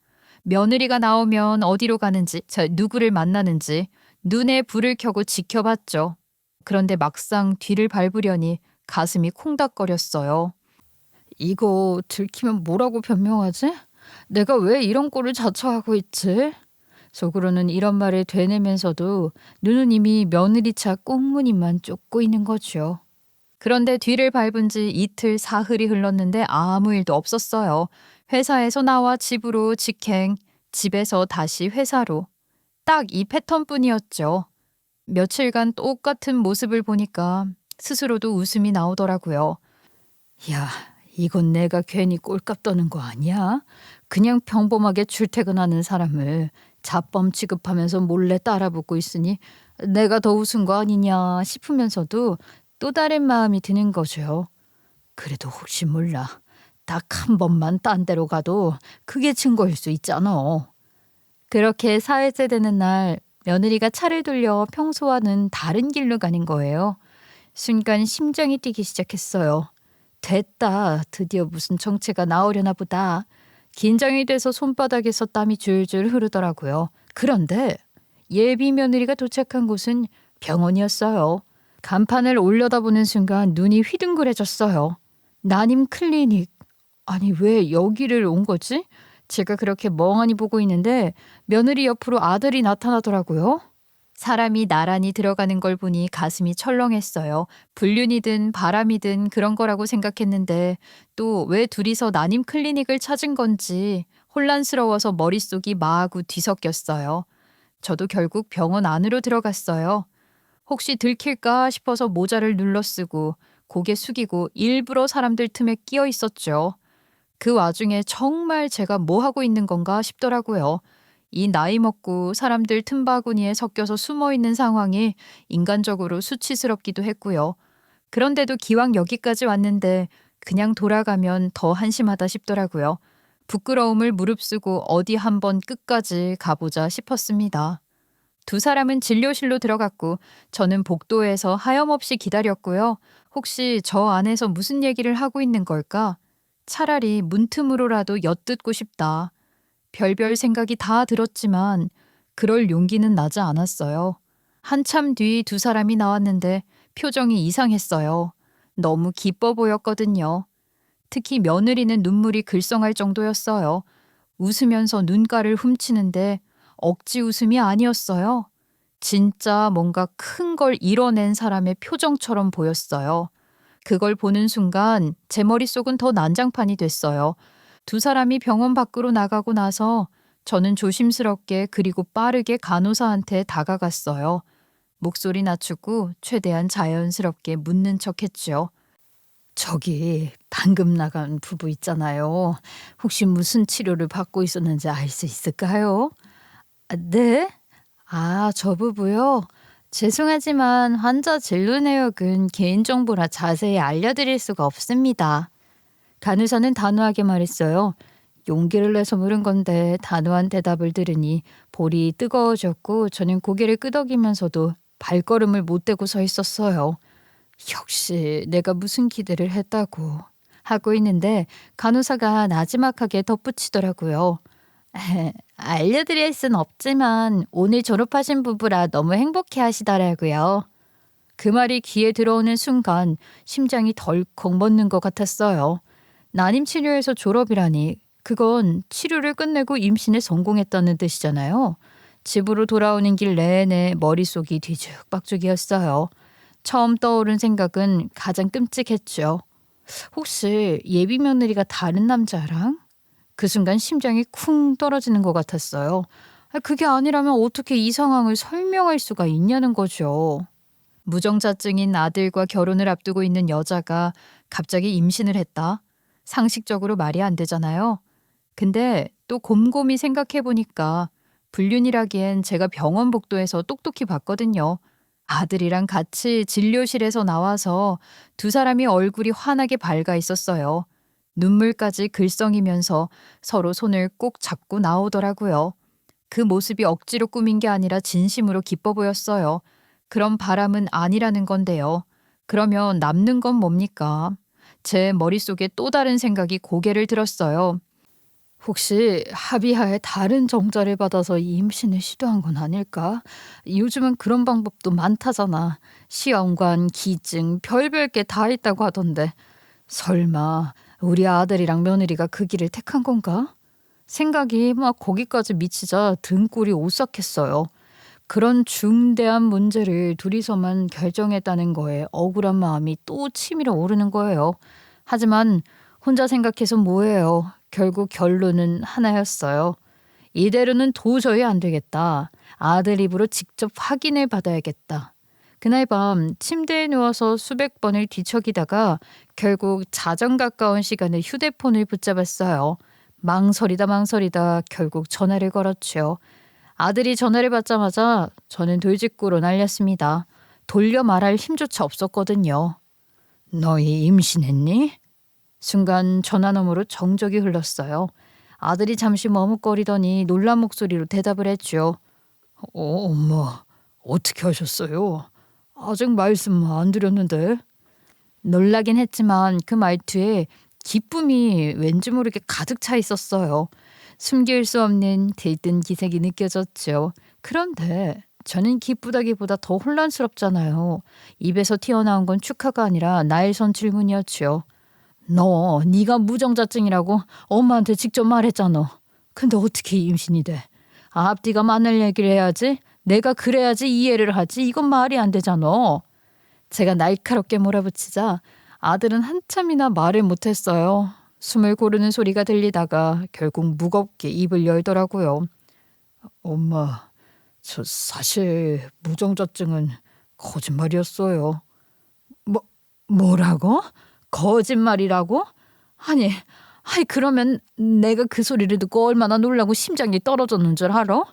며느리가 나오면 어디로 가는지, 누구를 만나는지 눈에 불을 켜고 지켜봤죠. 그런데 막상 뒤를 밟으려니 가슴이 콩닥거렸어요. 이거 들키면 뭐라고 변명하지? 내가 왜 이런 꼴을 자처하고 있지? 속으로는 이런 말을 되뇌면서도 눈은 이미 며느리 차 꽁무니만 쫓고 있는 거죠. 그런데 뒤를 밟은 지 이틀 사흘이 흘렀는데 아무 일도 없었어요. 회사에서 나와 집으로 직행, 집에서 다시 회사로. 딱 이 패턴뿐이었죠. 며칠간 똑같은 모습을 보니까 스스로도 웃음이 나오더라고요. 야, 이건 내가 괜히 꼴값 떠는 거 아니야? 그냥 평범하게 출퇴근하는 사람을 잡범 취급하면서 몰래 따라붙고 있으니 내가 더 웃은 거 아니냐 싶으면서도 또 다른 마음이 드는 거죠. 그래도 혹시 몰라. 딱 한 번만 딴 데로 가도 그게 증거일 수 있잖아. 그렇게 사흘째 되는 날 며느리가 차를 돌려 평소와는 다른 길로 가는 거예요. 순간 심장이 뛰기 시작했어요. 됐다. 드디어 무슨 정체가 나오려나 보다. 긴장이 돼서 손바닥에서 땀이 줄줄 흐르더라고요. 그런데 예비 며느리가 도착한 곳은 병원이었어요. 간판을 올려다보는 순간 눈이 휘둥그레졌어요. 난임 클리닉. 아니 왜 여기를 온 거지? 제가 그렇게 멍하니 보고 있는데 며느리 옆으로 아들이 나타나더라고요. 사람이 나란히 들어가는 걸 보니 가슴이 철렁했어요. 불륜이든 바람이든 그런 거라고 생각했는데 또 왜 둘이서 난임 클리닉을 찾은 건지 혼란스러워서 머릿속이 마구 뒤섞였어요. 저도 결국 병원 안으로 들어갔어요. 혹시 들킬까 싶어서 모자를 눌러 쓰고 고개 숙이고 일부러 사람들 틈에 끼어 있었죠. 그 와중에 정말 제가 뭐 하고 있는 건가 싶더라고요. 이 나이 먹고 사람들 틈바구니에 섞여서 숨어 있는 상황이 인간적으로 수치스럽기도 했고요. 그런데도 기왕 여기까지 왔는데 그냥 돌아가면 더 한심하다 싶더라고요. 부끄러움을 무릅쓰고 어디 한번 끝까지 가보자 싶었습니다. 두 사람은 진료실로 들어갔고 저는 복도에서 하염없이 기다렸고요. 혹시 저 안에서 무슨 얘기를 하고 있는 걸까? 차라리 문틈으로라도 엿듣고 싶다. 별별 생각이 다 들었지만 그럴 용기는 나지 않았어요. 한참 뒤 두 사람이 나왔는데 표정이 이상했어요. 너무 기뻐 보였거든요. 특히 며느리는 눈물이 글썽할 정도였어요. 웃으면서 눈가를 훔치는데 억지 웃음이 아니었어요. 진짜 뭔가 큰 걸 이뤄낸 사람의 표정처럼 보였어요. 그걸 보는 순간 제 머릿속은 더 난장판이 됐어요. 두 사람이 병원 밖으로 나가고 나서 저는 조심스럽게 그리고 빠르게 간호사한테 다가갔어요. 목소리 낮추고 최대한 자연스럽게 묻는 척했죠. 저기 방금 나간 부부 있잖아요. 혹시 무슨 치료를 받고 있었는지 알 수 있을까요? 아, 네? 아, 저 부부요? 죄송하지만 환자 진료 내역은 개인정보라 자세히 알려드릴 수가 없습니다. 간호사는 단호하게 말했어요. 용기를 내서 물은 건데 단호한 대답을 들으니 볼이 뜨거워졌고 저는 고개를 끄덕이면서도 발걸음을 못 대고 서 있었어요. 역시 내가 무슨 기대를 했다고 하고 있는데 간호사가 나지막하게 덧붙이더라고요. 알려드릴 순 없지만 오늘 졸업하신 부부라 너무 행복해 하시더라고요. 그 말이 귀에 들어오는 순간 심장이 덜컥 멎는 것 같았어요. 난임 치료에서 졸업이라니 그건 치료를 끝내고 임신에 성공했다는 뜻이잖아요. 집으로 돌아오는 길 내내 머릿속이 뒤죽박죽이었어요. 처음 떠오른 생각은 가장 끔찍했죠. 혹시 예비 며느리가 다른 남자랑? 그 순간 심장이 쿵 떨어지는 것 같았어요. 그게 아니라면 어떻게 이 상황을 설명할 수가 있냐는 거죠. 무정자증인 아들과 결혼을 앞두고 있는 여자가 갑자기 임신을 했다. 상식적으로 말이 안 되잖아요. 근데 또 곰곰이 생각해 보니까 불륜이라기엔 제가 병원 복도에서 똑똑히 봤거든요. 아들이랑 같이 진료실에서 나와서 두 사람이 얼굴이 환하게 밝아 있었어요. 눈물까지 글썽이면서 서로 손을 꼭 잡고 나오더라고요. 그 모습이 억지로 꾸민 게 아니라 진심으로 기뻐 보였어요. 그런 바람은 아니라는 건데요. 그러면 남는 건 뭡니까? 제 머릿속에 또 다른 생각이 고개를 들었어요. 혹시 합의하에 다른 정자를 받아서 이 임신을 시도한 건 아닐까? 요즘은 그런 방법도 많다잖아. 시험관, 기증, 별별 게 다 있다고 하던데. 설마 우리 아들이랑 며느리가 그 길을 택한 건가? 생각이 막 거기까지 미치자 등골이 오싹했어요. 그런 중대한 문제를 둘이서만 결정했다는 거에 억울한 마음이 또 치밀어 오르는 거예요. 하지만 혼자 생각해서 뭐해요. 결국 결론은 하나였어요. 이대로는 도저히 안 되겠다. 아들 입으로 직접 확인을 받아야겠다. 그날 밤 침대에 누워서 수백 번을 뒤척이다가 결국 자정 가까운 시간에 휴대폰을 붙잡았어요. 망설이다 결국 전화를 걸었죠. 아들이 전화를 받자마자 저는 돌직구로 날렸습니다. 돌려 말할 힘조차 없었거든요. 너희 임신했니? 순간 전화 너머로 정적이 흘렀어요. 아들이 잠시 머뭇거리더니 놀란 목소리로 대답을 했죠. 엄마, 어떻게 하셨어요? 아직 말씀 안 드렸는데. 놀라긴 했지만 그 말투에 기쁨이 왠지 모르게 가득 차 있었어요. 숨길 수 없는 들뜬 기색이 느껴졌죠. 그런데 저는 기쁘다기보다 더 혼란스럽잖아요. 입에서 튀어나온 건 축하가 아니라 나일선 질문이었죠. 네가 무정자증이라고 엄마한테 직접 말했잖아. 근데 어떻게 임신이 돼? 앞뒤가 맞는 얘기를 해야지. 내가 그래야지 이해를 하지. 이건 말이 안 되잖아. 제가 날카롭게 몰아붙이자 아들은 한참이나 말을 못했어요. 숨을 고르는 소리가 들리다가 결국 무겁게 입을 열더라고요. 엄마, 저 사실 무정자증은 거짓말이었어요. 뭐라고? 거짓말이라고? 아니, 그러면 내가 그 소리를 듣고 얼마나 놀라고 심장이 떨어졌는 줄 알아?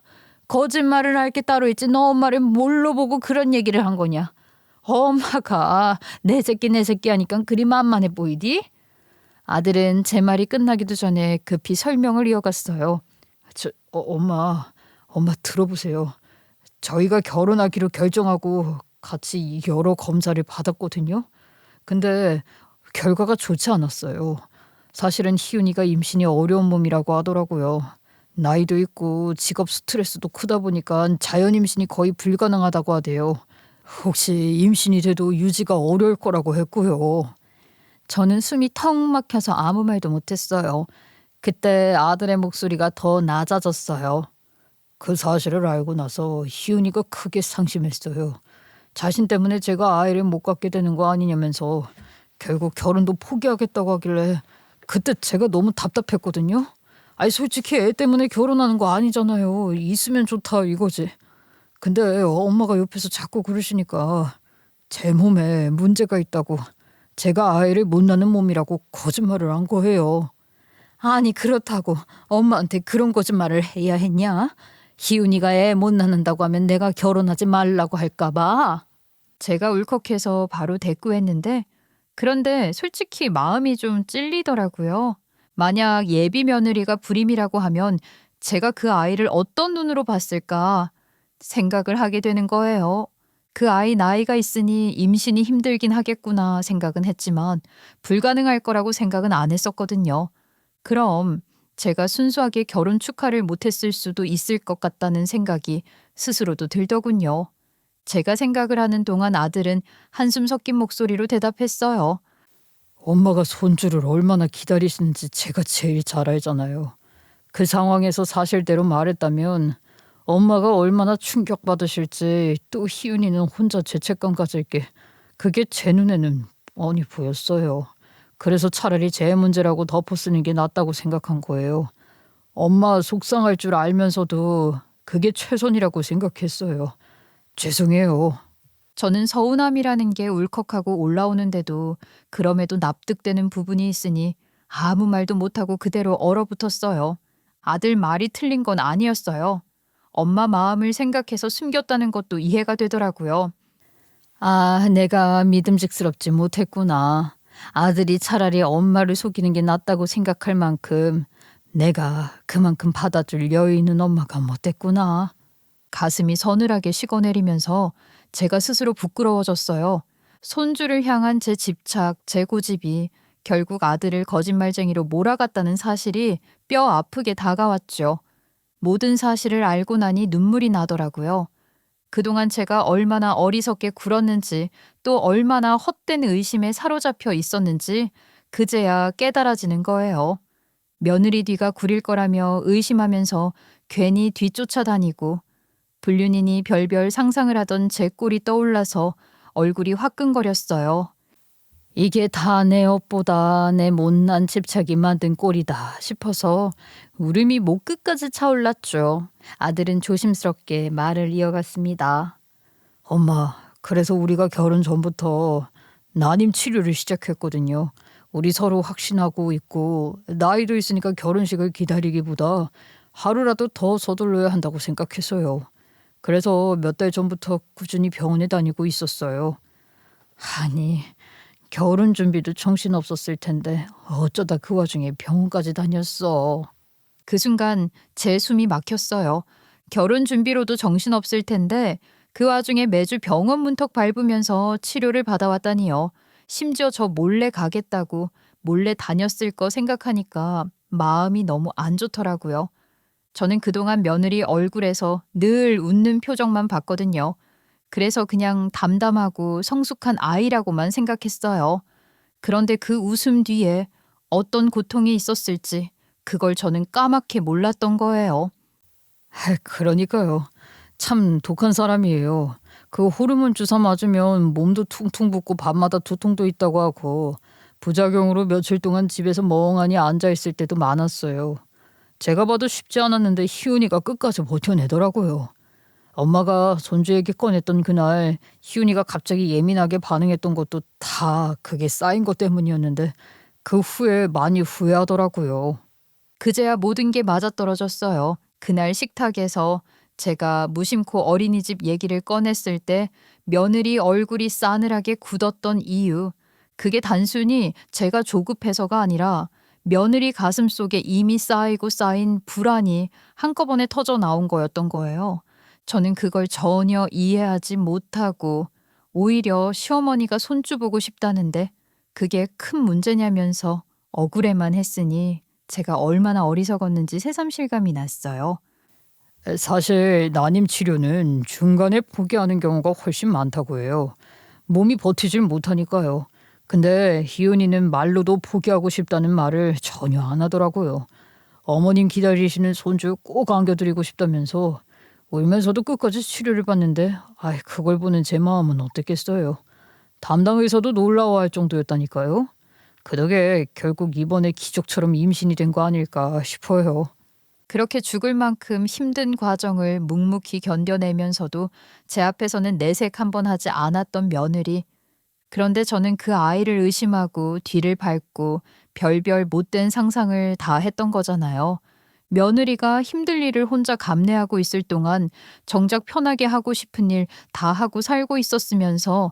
거짓말을 할 게 따로 있지 너 엄마를 뭘로 보고 그런 얘기를 한 거냐? 엄마가 내 새끼 하니까 그리 만만해 보이디? 아들은 제 말이 끝나기도 전에 급히 설명을 이어갔어요. 엄마 들어보세요. 저희가 결혼하기로 결정하고 같이 여러 검사를 받았거든요. 근데 결과가 좋지 않았어요. 사실은 희윤이가 임신이 어려운 몸이라고 하더라고요. 나이도 있고 직업 스트레스도 크다 보니까 자연 임신이 거의 불가능하다고 하대요. 혹시 임신이 돼도 유지가 어려울 거라고 했고요. 저는 숨이 턱 막혀서 아무 말도 못했어요. 그때 아들의 목소리가 더 낮아졌어요. 그 사실을 알고 나서 희윤이가 크게 상심했어요. 자신 때문에 제가 아이를 못 갖게 되는 거 아니냐면서 결국 결혼도 포기하겠다고 하길래 그때 제가 너무 답답했거든요. 아니 솔직히 애 때문에 결혼하는 거 아니잖아요. 있으면 좋다 이거지. 근데 엄마가 옆에서 자꾸 그러시니까 제 몸에 문제가 있다고 제가 아이를 못 낳는 몸이라고 거짓말을 한 거예요. 아니 그렇다고 엄마한테 그런 거짓말을 해야 했냐? 희훈이가 애 못 낳는다고 하면 내가 결혼하지 말라고 할까 봐. 제가 울컥해서 바로 대꾸했는데 그런데 솔직히 마음이 좀 찔리더라고요. 만약 예비 며느리가 불임이라고 하면 제가 그 아이를 어떤 눈으로 봤을까 생각을 하게 되는 거예요. 그 아이 나이가 있으니 임신이 힘들긴 하겠구나 생각은 했지만 불가능할 거라고 생각은 안 했었거든요. 그럼 제가 순수하게 결혼 축하를 못했을 수도 있을 것 같다는 생각이 스스로도 들더군요. 제가 생각을 하는 동안 아들은 한숨 섞인 목소리로 대답했어요. 엄마가 손주를 얼마나 기다리시는지 제가 제일 잘 알잖아요. 그 상황에서 사실대로 말했다면 엄마가 얼마나 충격받으실지 또 희윤이는 혼자 죄책감 가질 게 그게 제 눈에는 뻔히 보였어요. 그래서 차라리 제 문제라고 덮어쓰는 게 낫다고 생각한 거예요. 엄마 속상할 줄 알면서도 그게 최선이라고 생각했어요. 죄송해요. 저는 서운함이라는 게 울컥하고 올라오는데도 그럼에도 납득되는 부분이 있으니 아무 말도 못하고 그대로 얼어붙었어요. 아들 말이 틀린 건 아니었어요. 엄마 마음을 생각해서 숨겼다는 것도 이해가 되더라고요. 아, 내가 믿음직스럽지 못했구나. 아들이 차라리 엄마를 속이는 게 낫다고 생각할 만큼 내가 그만큼 받아줄 여유 있는 엄마가 못됐구나. 가슴이 서늘하게 식어내리면서 제가 스스로 부끄러워졌어요. 손주를 향한 제 집착, 제 고집이 결국 아들을 거짓말쟁이로 몰아갔다는 사실이 뼈 아프게 다가왔죠. 모든 사실을 알고 나니 눈물이 나더라고요. 그동안 제가 얼마나 어리석게 굴었는지 또 얼마나 헛된 의심에 사로잡혀 있었는지 그제야 깨달아지는 거예요. 며느리 뒤가 구릴 거라며 의심하면서 괜히 뒤쫓아다니고 불륜이니 별별 상상을 하던 제 꼴이 떠올라서 얼굴이 화끈거렸어요. 이게 다 내 업보다 내 못난 집착이 만든 꼴이다 싶어서 울음이 목 끝까지 차올랐죠. 아들은 조심스럽게 말을 이어갔습니다. 엄마, 그래서 우리가 결혼 전부터 난임 치료를 시작했거든요. 우리 서로 확신하고 있고 나이도 있으니까 결혼식을 기다리기보다 하루라도 더 서둘러야 한다고 생각했어요. 그래서 몇 달 전부터 꾸준히 병원에 다니고 있었어요. 아니, 결혼 준비도 정신없었을 텐데 어쩌다 그 와중에 병원까지 다녔어. 그 순간 제 숨이 막혔어요. 결혼 준비로도 정신없을 텐데 그 와중에 매주 병원 문턱 밟으면서 치료를 받아왔다니요. 심지어 저 몰래 가겠다고 몰래 다녔을 거 생각하니까 마음이 너무 안 좋더라고요. 저는 그동안 며느리 얼굴에서 늘 웃는 표정만 봤거든요. 그래서 그냥 담담하고 성숙한 아이라고만 생각했어요. 그런데 그 웃음 뒤에 어떤 고통이 있었을지 그걸 저는 까맣게 몰랐던 거예요. 그러니까요. 참 독한 사람이에요. 그 호르몬 주사 맞으면 몸도 퉁퉁 붓고 밤마다 두통도 있다고 하고 부작용으로 며칠 동안 집에서 멍하니 앉아 있을 때도 많았어요. 제가 봐도 쉽지 않았는데 희운이가 끝까지 버텨내더라고요. 엄마가 손주 얘기 꺼냈던 그날 희운이가 갑자기 예민하게 반응했던 것도 다 그게 쌓인 것 때문이었는데 그 후에 많이 후회하더라고요. 그제야 모든 게 맞아떨어졌어요. 그날 식탁에서 제가 무심코 어린이집 얘기를 꺼냈을 때 며느리 얼굴이 싸늘하게 굳었던 이유, 그게 단순히 제가 조급해서가 아니라 며느리 가슴 속에 이미 쌓이고 쌓인 불안이 한꺼번에 터져 나온 거였던 거예요. 저는 그걸 전혀 이해하지 못하고 오히려 시어머니가 손주 보고 싶다는데 그게 큰 문제냐면서 억울해만 했으니 제가 얼마나 어리석었는지 새삼실감이 났어요. 사실 난임 치료는 중간에 포기하는 경우가 훨씬 많다고 해요. 몸이 버티질 못하니까요. 근데 희은이는 말로도 포기하고 싶다는 말을 전혀 안 하더라고요. 어머님 기다리시는 손주 꼭 안겨드리고 싶다면서 울면서도 끝까지 치료를 받는데 그걸 보는 제 마음은 어땠겠어요. 담당 의사도 놀라워할 정도였다니까요. 그 덕에 결국 이번에 기적처럼 임신이 된 거 아닐까 싶어요. 그렇게 죽을 만큼 힘든 과정을 묵묵히 견뎌내면서도 제 앞에서는 내색 한 번 하지 않았던 며느리. 그런데 저는 그 아이를 의심하고 뒤를 밟고 별별 못된 상상을 다 했던 거잖아요. 며느리가 힘들 일을 혼자 감내하고 있을 동안 정작 편하게 하고 싶은 일 다 하고 살고 있었으면서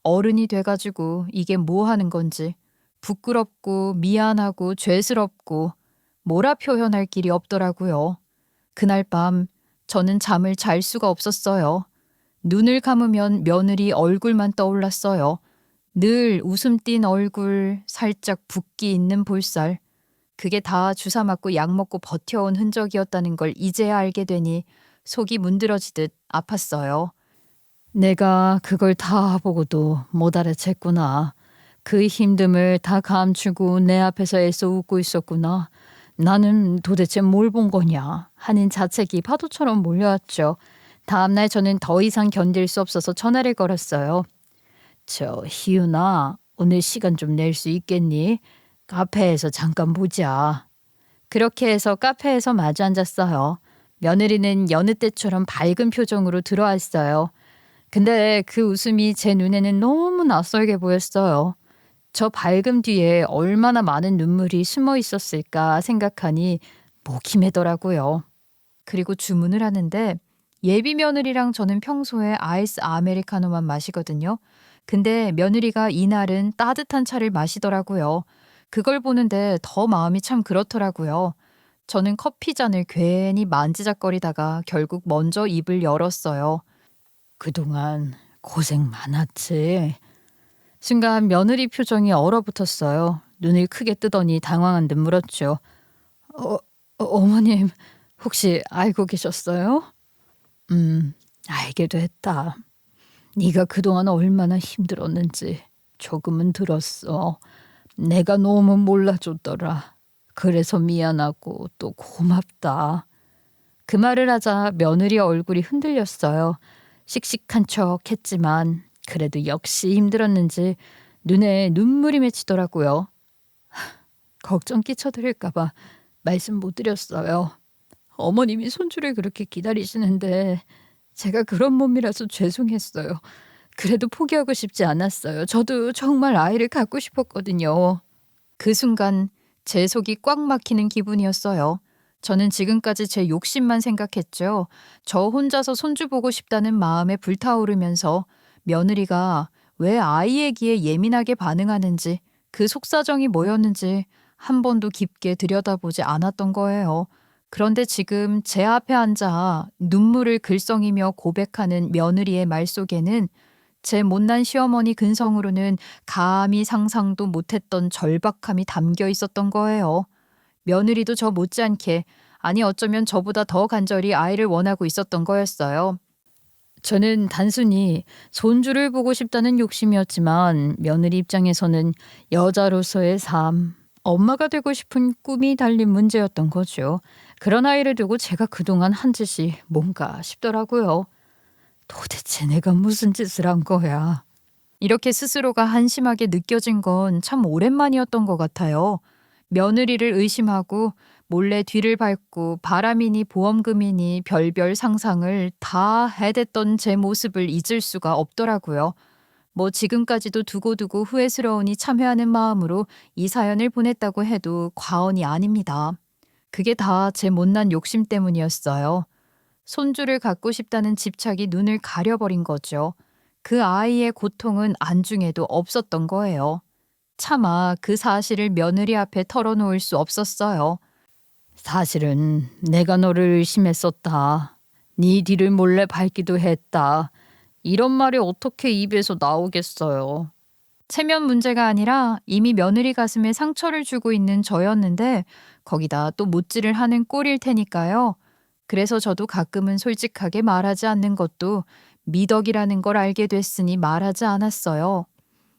어른이 돼가지고 이게 뭐 하는 건지 부끄럽고 미안하고 죄스럽고 뭐라 표현할 길이 없더라고요. 그날 밤 저는 잠을 잘 수가 없었어요. 눈을 감으면 며느리 얼굴만 떠올랐어요. 늘 웃음 띤 얼굴, 살짝 붓기 있는 볼살. 그게 다 주사 맞고 약 먹고 버텨온 흔적이었다는 걸 이제야 알게 되니 속이 문드러지듯 아팠어요. 내가 그걸 다 보고도 못 알아챘구나. 그 힘듦을 다 감추고 내 앞에서 애써 웃고 있었구나. 나는 도대체 뭘 본 거냐 하는 자책이 파도처럼 몰려왔죠. 다음날 저는 더 이상 견딜 수 없어서 전화를 걸었어요. 희윤아, 오늘 시간 좀 낼 수 있겠니? 카페에서 잠깐 보자. 그렇게 해서 카페에서 마주 앉았어요. 며느리는 여느 때처럼 밝은 표정으로 들어왔어요. 근데 그 웃음이 제 눈에는 너무 낯설게 보였어요. 저 밝음 뒤에 얼마나 많은 눈물이 숨어 있었을까 생각하니 목이 메더라고요. 그리고 주문을 하는데 예비 며느리랑 저는 평소에 아이스 아메리카노만 마시거든요. 근데 며느리가 이날은 따뜻한 차를 마시더라고요. 그걸 보는데 더 마음이 참 그렇더라고요. 저는 커피 잔을 괜히 만지작거리다가 결국 먼저 입을 열었어요. 그동안 고생 많았지. 순간 며느리 표정이 얼어붙었어요. 눈을 크게 뜨더니 당황한 듯 물었죠. 어, 어머님 혹시 알고 계셨어요? 알게 됐다. 네가 그동안 얼마나 힘들었는지 조금은 들었어. 내가 너무 몰라줬더라. 그래서 미안하고 또 고맙다. 그 말을 하자 며느리 얼굴이 흔들렸어요. 씩씩한 척 했지만 그래도 역시 힘들었는지 눈에 눈물이 맺히더라고요. 걱정 끼쳐드릴까봐 말씀 못 드렸어요. 어머님이 손주를 그렇게 기다리시는데 제가 그런 몸이라서 죄송했어요. 그래도 포기하고 싶지 않았어요. 저도 정말 아이를 갖고 싶었거든요. 그 순간 제 속이 꽉 막히는 기분이었어요. 저는 지금까지 제 욕심만 생각했죠. 저 혼자서 손주 보고 싶다는 마음에 불타오르면서 며느리가 왜 아이 얘기에 예민하게 반응하는지 그 속사정이 뭐였는지 한 번도 깊게 들여다보지 않았던 거예요. 그런데 지금 제 앞에 앉아 눈물을 글썽이며 고백하는 며느리의 말 속에는 제 못난 시어머니 근성으로는 감히 상상도 못했던 절박함이 담겨 있었던 거예요. 며느리도 저 못지않게, 아니 어쩌면 저보다 더 간절히 아이를 원하고 있었던 거였어요. 저는 단순히 손주를 보고 싶다는 욕심이었지만 며느리 입장에서는 여자로서의 삶, 엄마가 되고 싶은 꿈이 달린 문제였던 거죠. 그런 아이를 두고 제가 그동안 한 짓이 뭔가 싶더라고요. 도대체 내가 무슨 짓을 한 거야. 이렇게 스스로가 한심하게 느껴진 건 참 오랜만이었던 것 같아요. 며느리를 의심하고 몰래 뒤를 밟고 바람이니 보험금이니 별별 상상을 다 해댔던 제 모습을 잊을 수가 없더라고요. 뭐 지금까지도 두고두고 후회스러우니 참회하는 마음으로 이 사연을 보냈다고 해도 과언이 아닙니다. 그게 다 제 못난 욕심 때문이었어요. 손주를 갖고 싶다는 집착이 눈을 가려버린 거죠. 그 아이의 고통은 안중에도 없었던 거예요. 차마 그 사실을 며느리 앞에 털어놓을 수 없었어요. 사실은 내가 너를 의심했었다. 네 뒤를 몰래 밟기도 했다. 이런 말이 어떻게 입에서 나오겠어요. 체면 문제가 아니라 이미 며느리 가슴에 상처를 주고 있는 저였는데 거기다 또 못질을 하는 꼴일 테니까요. 그래서 저도 가끔은 솔직하게 말하지 않는 것도 미덕이라는 걸 알게 됐으니 말하지 않았어요.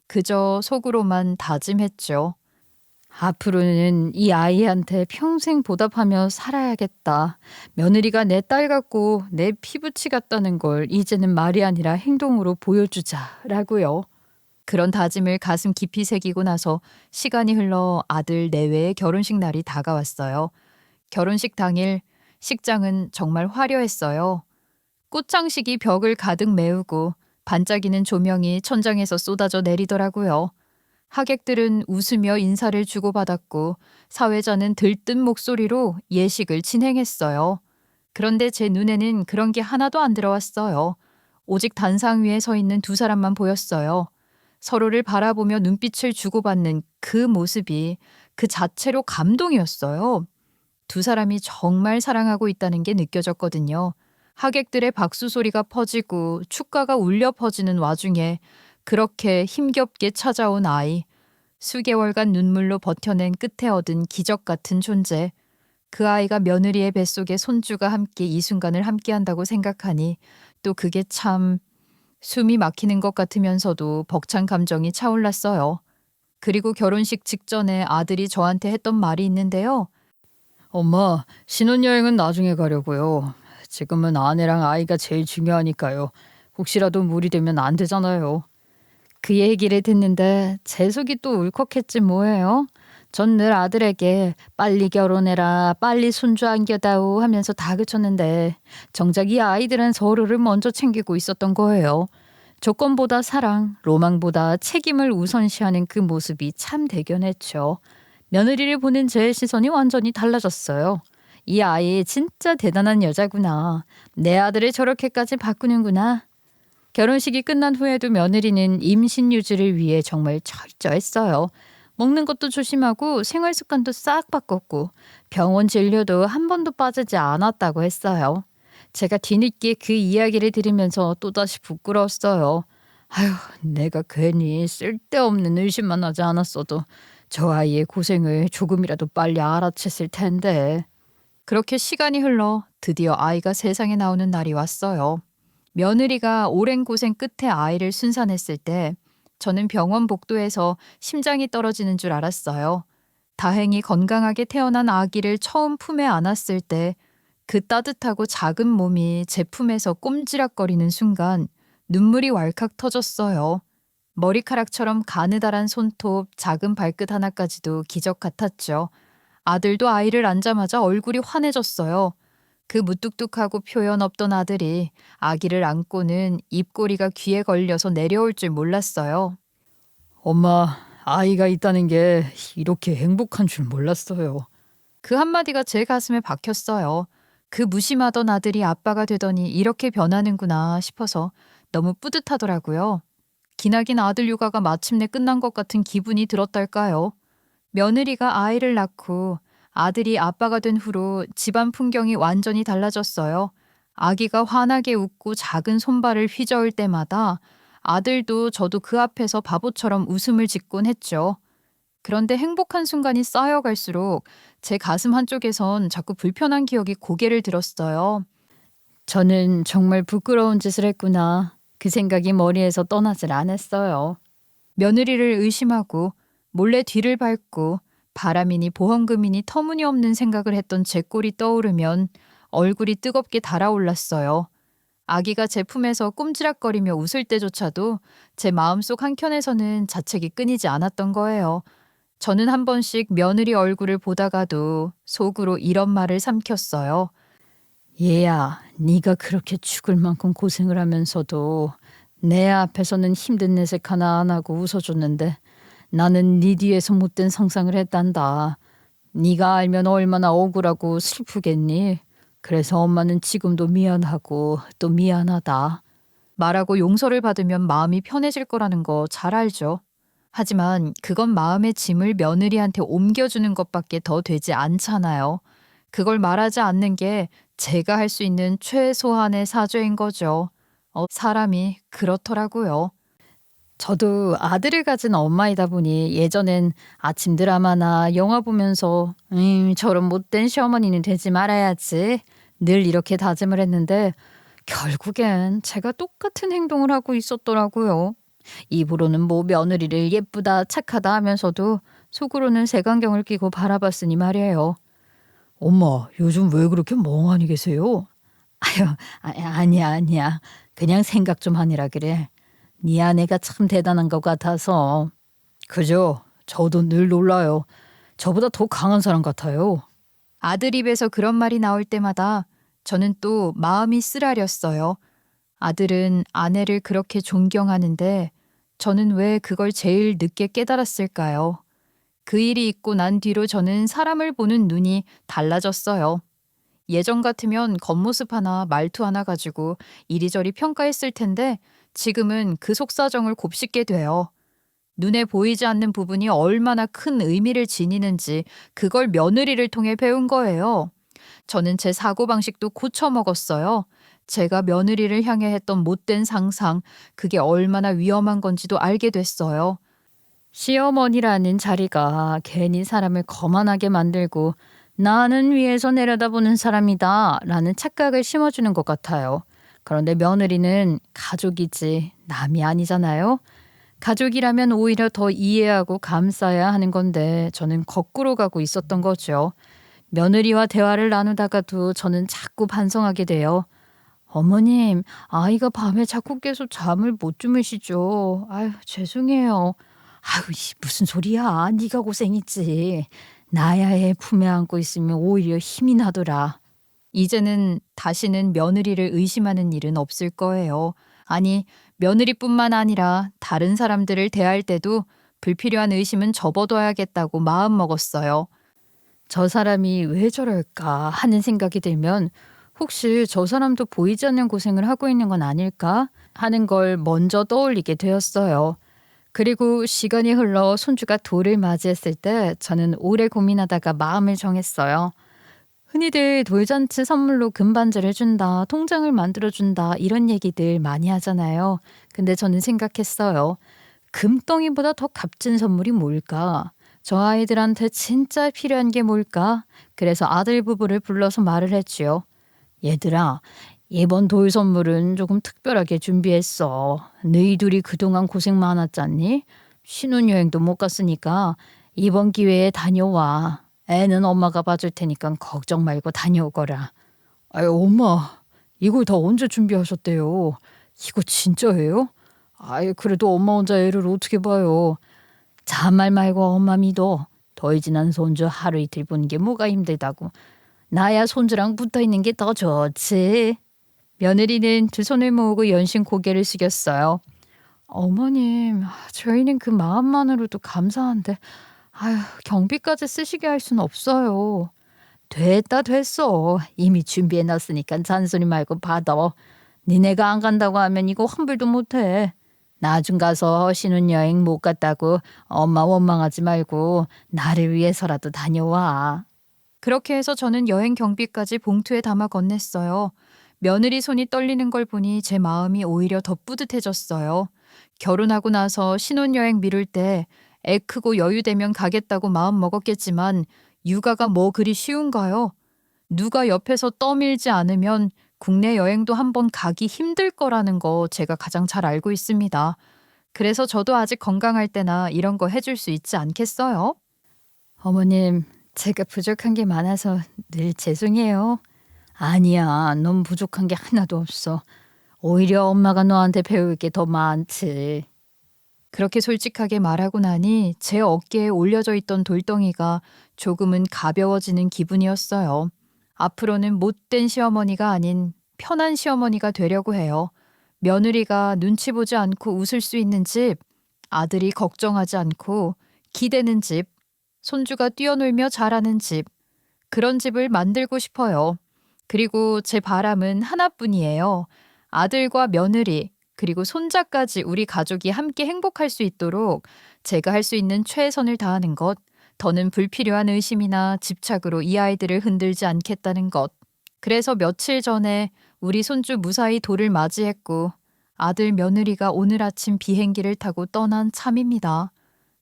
그저 속으로만 다짐했죠. 앞으로는 이 아이한테 평생 보답하며 살아야겠다. 며느리가 내 딸 같고 내 피부치 같다는 걸 이제는 말이 아니라 행동으로 보여주자라고요. 그런 다짐을 가슴 깊이 새기고 나서 시간이 흘러 아들 내외의 결혼식 날이 다가왔어요. 결혼식 당일 식장은 정말 화려했어요. 꽃장식이 벽을 가득 메우고 반짝이는 조명이 천장에서 쏟아져 내리더라고요. 하객들은 웃으며 인사를 주고받았고 사회자는 들뜬 목소리로 예식을 진행했어요. 그런데 제 눈에는 그런 게 하나도 안 들어왔어요. 오직 단상 위에 서 있는 두 사람만 보였어요. 서로를 바라보며 눈빛을 주고받는 그 모습이 그 자체로 감동이었어요. 두 사람이 정말 사랑하고 있다는 게 느껴졌거든요. 하객들의 박수 소리가 퍼지고 축가가 울려 퍼지는 와중에 그렇게 힘겹게 찾아온 아이, 수개월간 눈물로 버텨낸 끝에 얻은 기적 같은 존재. 그 아이가 며느리의 뱃속에 손주가 함께 이 순간을 함께한다고 생각하니 또 그게 참 숨이 막히는 것 같으면서도 벅찬 감정이 차올랐어요. 그리고 결혼식 직전에 아들이 저한테 했던 말이 있는데요. 엄마, 신혼여행은 나중에 가려고요. 지금은 아내랑 아이가 제일 중요하니까요. 혹시라도 무리되면 안 되잖아요. 그 얘기를 듣는데 제 속이 또 울컥했지 뭐예요. 전 늘 아들에게 빨리 결혼해라, 빨리 손주 안겨다오 하면서 다그쳤는데 정작 이 아이들은 서로를 먼저 챙기고 있었던 거예요. 조건보다 사랑, 로망보다 책임을 우선시하는 그 모습이 참 대견했죠. 며느리를 보는 제 시선이 완전히 달라졌어요. 이 아이 진짜 대단한 여자구나. 내 아들을 저렇게까지 바꾸는구나. 결혼식이 끝난 후에도 며느리는 임신 유지를 위해 정말 철저했어요. 먹는 것도 조심하고 생활 습관도 싹 바꿨고 병원 진료도 한 번도 빠지지 않았다고 했어요. 제가 뒤늦게 그 이야기를 들으면서 또다시 부끄러웠어요. 아휴, 내가 괜히 쓸데없는 의심만 하지 않았어도 저 아이의 고생을 조금이라도 빨리 알아챘을 텐데. 그렇게 시간이 흘러 드디어 아이가 세상에 나오는 날이 왔어요. 며느리가 오랜 고생 끝에 아이를 순산했을 때 저는 병원 복도에서 심장이 떨어지는 줄 알았어요. 다행히 건강하게 태어난 아기를 처음 품에 안았을 때 그 따뜻하고 작은 몸이 제 품에서 꼼지락거리는 순간 눈물이 왈칵 터졌어요. 머리카락처럼 가느다란 손톱, 작은 발끝 하나까지도 기적 같았죠. 아들도 아이를 안자마자 얼굴이 환해졌어요. 그 무뚝뚝하고 표현 없던 아들이 아기를 안고는 입꼬리가 귀에 걸려서 내려올 줄 몰랐어요. 엄마, 아이가 있다는 게 이렇게 행복한 줄 몰랐어요. 그 한마디가 제 가슴에 박혔어요. 그 무심하던 아들이 아빠가 되더니 이렇게 변하는구나 싶어서 너무 뿌듯하더라고요. 기나긴 아들 육아가 마침내 끝난 것 같은 기분이 들었달까요. 며느리가 아이를 낳고 아들이 아빠가 된 후로 집안 풍경이 완전히 달라졌어요. 아기가 환하게 웃고 작은 손발을 휘저을 때마다 아들도 저도 그 앞에서 바보처럼 웃음을 짓곤 했죠. 그런데 행복한 순간이 쌓여갈수록 제 가슴 한쪽에선 자꾸 불편한 기억이 고개를 들었어요. 저는 정말 부끄러운 짓을 했구나. 그 생각이 머리에서 떠나질 않았어요. 며느리를 의심하고 몰래 뒤를 밟고 바람이니 보험금이니 터무니없는 생각을 했던 제 꼴이 떠오르면 얼굴이 뜨겁게 달아올랐어요. 아기가 제 품에서 꼼지락거리며 웃을 때조차도 제 마음속 한켠에서는 자책이 끊이지 않았던 거예요. 저는 한 번씩 며느리 얼굴을 보다가도 속으로 이런 말을 삼켰어요. 얘야, 네가 그렇게 죽을 만큼 고생을 하면서도 내 앞에서는 힘든 내색 하나 안 하고 웃어줬는데 나는 네 뒤에서 못된 상상을 했단다. 네가 알면 얼마나 억울하고 슬프겠니? 그래서 엄마는 지금도 미안하고 또 미안하다. 말하고 용서를 받으면 마음이 편해질 거라는 거 잘 알죠. 하지만 그건 마음의 짐을 며느리한테 옮겨주는 것밖에 더 되지 않잖아요. 그걸 말하지 않는 게 제가 할 수 있는 최소한의 사죄인 거죠. 사람이 그렇더라고요. 저도 아들을 가진 엄마이다 보니 예전엔 아침 드라마나 영화 보면서 저런 못된 시어머니는 되지 말아야지 늘 이렇게 다짐을 했는데 결국엔 제가 똑같은 행동을 하고 있었더라고요. 입으로는 뭐 며느리를 예쁘다 착하다 하면서도 속으로는 색안경을 끼고 바라봤으니 말이에요. 엄마, 요즘 왜 그렇게 멍하니 계세요? 아유, 아니야. 그냥 생각 좀 하니라 그래. 네 아내가 참 대단한 것 같아서. 그죠? 저도 늘 놀라요. 저보다 더 강한 사람 같아요. 아들 입에서 그런 말이 나올 때마다 저는 또 마음이 쓰라렸어요. 아들은 아내를 그렇게 존경하는데 저는 왜 그걸 제일 늦게 깨달았을까요? 그 일이 있고 난 뒤로 저는 사람을 보는 눈이 달라졌어요. 예전 같으면 겉모습 하나 말투 하나 가지고 이리저리 평가했을 텐데 지금은 그 속사정을 곱씹게 돼요. 눈에 보이지 않는 부분이 얼마나 큰 의미를 지니는지 그걸 며느리를 통해 배운 거예요. 저는 제 사고방식도 고쳐먹었어요. 제가 며느리를 향해 했던 못된 상상, 그게 얼마나 위험한 건지도 알게 됐어요. 시어머니라는 자리가 괜히 사람을 거만하게 만들고 나는 위에서 내려다보는 사람이다 라는 착각을 심어주는 것 같아요. 그런데 며느리는 가족이지 남이 아니잖아요. 가족이라면 오히려 더 이해하고 감싸야 하는 건데 저는 거꾸로 가고 있었던 거죠. 며느리와 대화를 나누다가도 저는 자꾸 반성하게 돼요. 어머님, 아이가 밤에 자꾸 계속 잠을 못 주무시죠. 아유, 죄송해요. 아유, 무슨 소리야. 네가 고생했지. 나야 애 품에 안고 있으면 오히려 힘이 나더라. 이제는 다시는 며느리를 의심하는 일은 없을 거예요. 아니, 며느리뿐만 아니라 다른 사람들을 대할 때도 불필요한 의심은 접어둬야겠다고 마음먹었어요. 저 사람이 왜 저럴까 하는 생각이 들면 혹시 저 사람도 보이지 않는 고생을 하고 있는 건 아닐까 하는 걸 먼저 떠올리게 되었어요. 그리고 시간이 흘러 손주가 돌을 맞이했을 때 저는 오래 고민하다가 마음을 정했어요. 흔히들 돌잔치 선물로 금반지를 준다, 통장을 만들어준다 이런 얘기들 많이 하잖아요. 근데 저는 생각했어요. 금덩이보다 더 값진 선물이 뭘까? 저 아이들한테 진짜 필요한 게 뭘까? 그래서 아들 부부를 불러서 말을 했지요. 얘들아, 이번 돌 선물은 조금 특별하게 준비했어. 너희 둘이 그동안 고생 많았잖니? 신혼여행도 못 갔으니까 이번 기회에 다녀와. 애는 엄마가 봐줄 테니까 걱정 말고 다녀오거라. 아유, 엄마, 이걸 다 언제 준비하셨대요? 이거 진짜예요? 아유, 그래도 엄마 혼자 애를 어떻게 봐요? 잔말 말고 엄마 믿어. 더위 지난 손주 하루 이틀 보는 게 뭐가 힘들다고. 나야 손주랑 붙어 있는 게 더 좋지. 며느리는 두 손을 모으고 연신 고개를 숙였어요. 어머님, 저희는 그 마음만으로도 감사한데, 아휴, 경비까지 쓰시게 할 순 없어요. 됐다 됐어. 이미 준비해놨으니까 잔소리 말고 받아. 니네가 안 간다고 하면 이거 환불도 못해. 나중 가서 신혼여행 못 갔다고 엄마 원망하지 말고 나를 위해서라도 다녀와. 그렇게 해서 저는 여행 경비까지 봉투에 담아 건넸어요. 며느리 손이 떨리는 걸 보니 제 마음이 오히려 더 뿌듯해졌어요. 결혼하고 나서 신혼여행 미룰 때 애 크고 여유되면 가겠다고 마음 먹었겠지만 육아가 뭐 그리 쉬운가요? 누가 옆에서 떠밀지 않으면 국내 여행도 한번 가기 힘들 거라는 거 제가 가장 잘 알고 있습니다. 그래서 저도 아직 건강할 때나 이런 거 해줄 수 있지 않겠어요? 어머님, 제가 부족한 게 많아서 늘 죄송해요. 아니야, 넌 부족한 게 하나도 없어. 오히려 엄마가 너한테 배울 게 더 많지. 그렇게 솔직하게 말하고 나니 제 어깨에 올려져 있던 돌덩이가 조금은 가벼워지는 기분이었어요. 앞으로는 못된 시어머니가 아닌 편한 시어머니가 되려고 해요. 며느리가 눈치 보지 않고 웃을 수 있는 집, 아들이 걱정하지 않고 기대는 집, 손주가 뛰어놀며 자라는 집, 그런 집을 만들고 싶어요. 그리고 제 바람은 하나뿐이에요. 아들과 며느리, 그리고 손자까지 우리 가족이 함께 행복할 수 있도록 제가 할 수 있는 최선을 다하는 것, 더는 불필요한 의심이나 집착으로 이 아이들을 흔들지 않겠다는 것. 그래서 며칠 전에 우리 손주 무사히 돌을 맞이했고 아들 며느리가 오늘 아침 비행기를 타고 떠난 참입니다.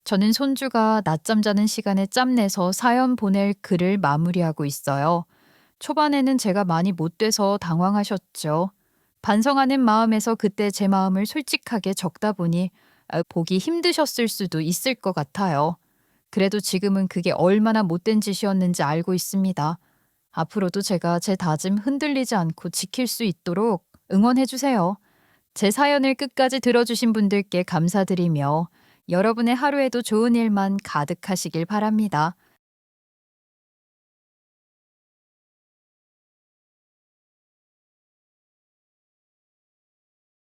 저는 손주가 낮잠 자는 시간에 짬내서 사연 보낼 글을 마무리하고 있어요. 초반에는 제가 많이 못돼서 당황하셨죠. 반성하는 마음에서 그때 제 마음을 솔직하게 적다 보니 보기 힘드셨을 수도 있을 것 같아요. 그래도 지금은 그게 얼마나 못된 짓이었는지 알고 있습니다. 앞으로도 제가 제 다짐 흔들리지 않고 지킬 수 있도록 응원해 주세요. 제 사연을 끝까지 들어주신 분들께 감사드리며 여러분의 하루에도 좋은 일만 가득하시길 바랍니다.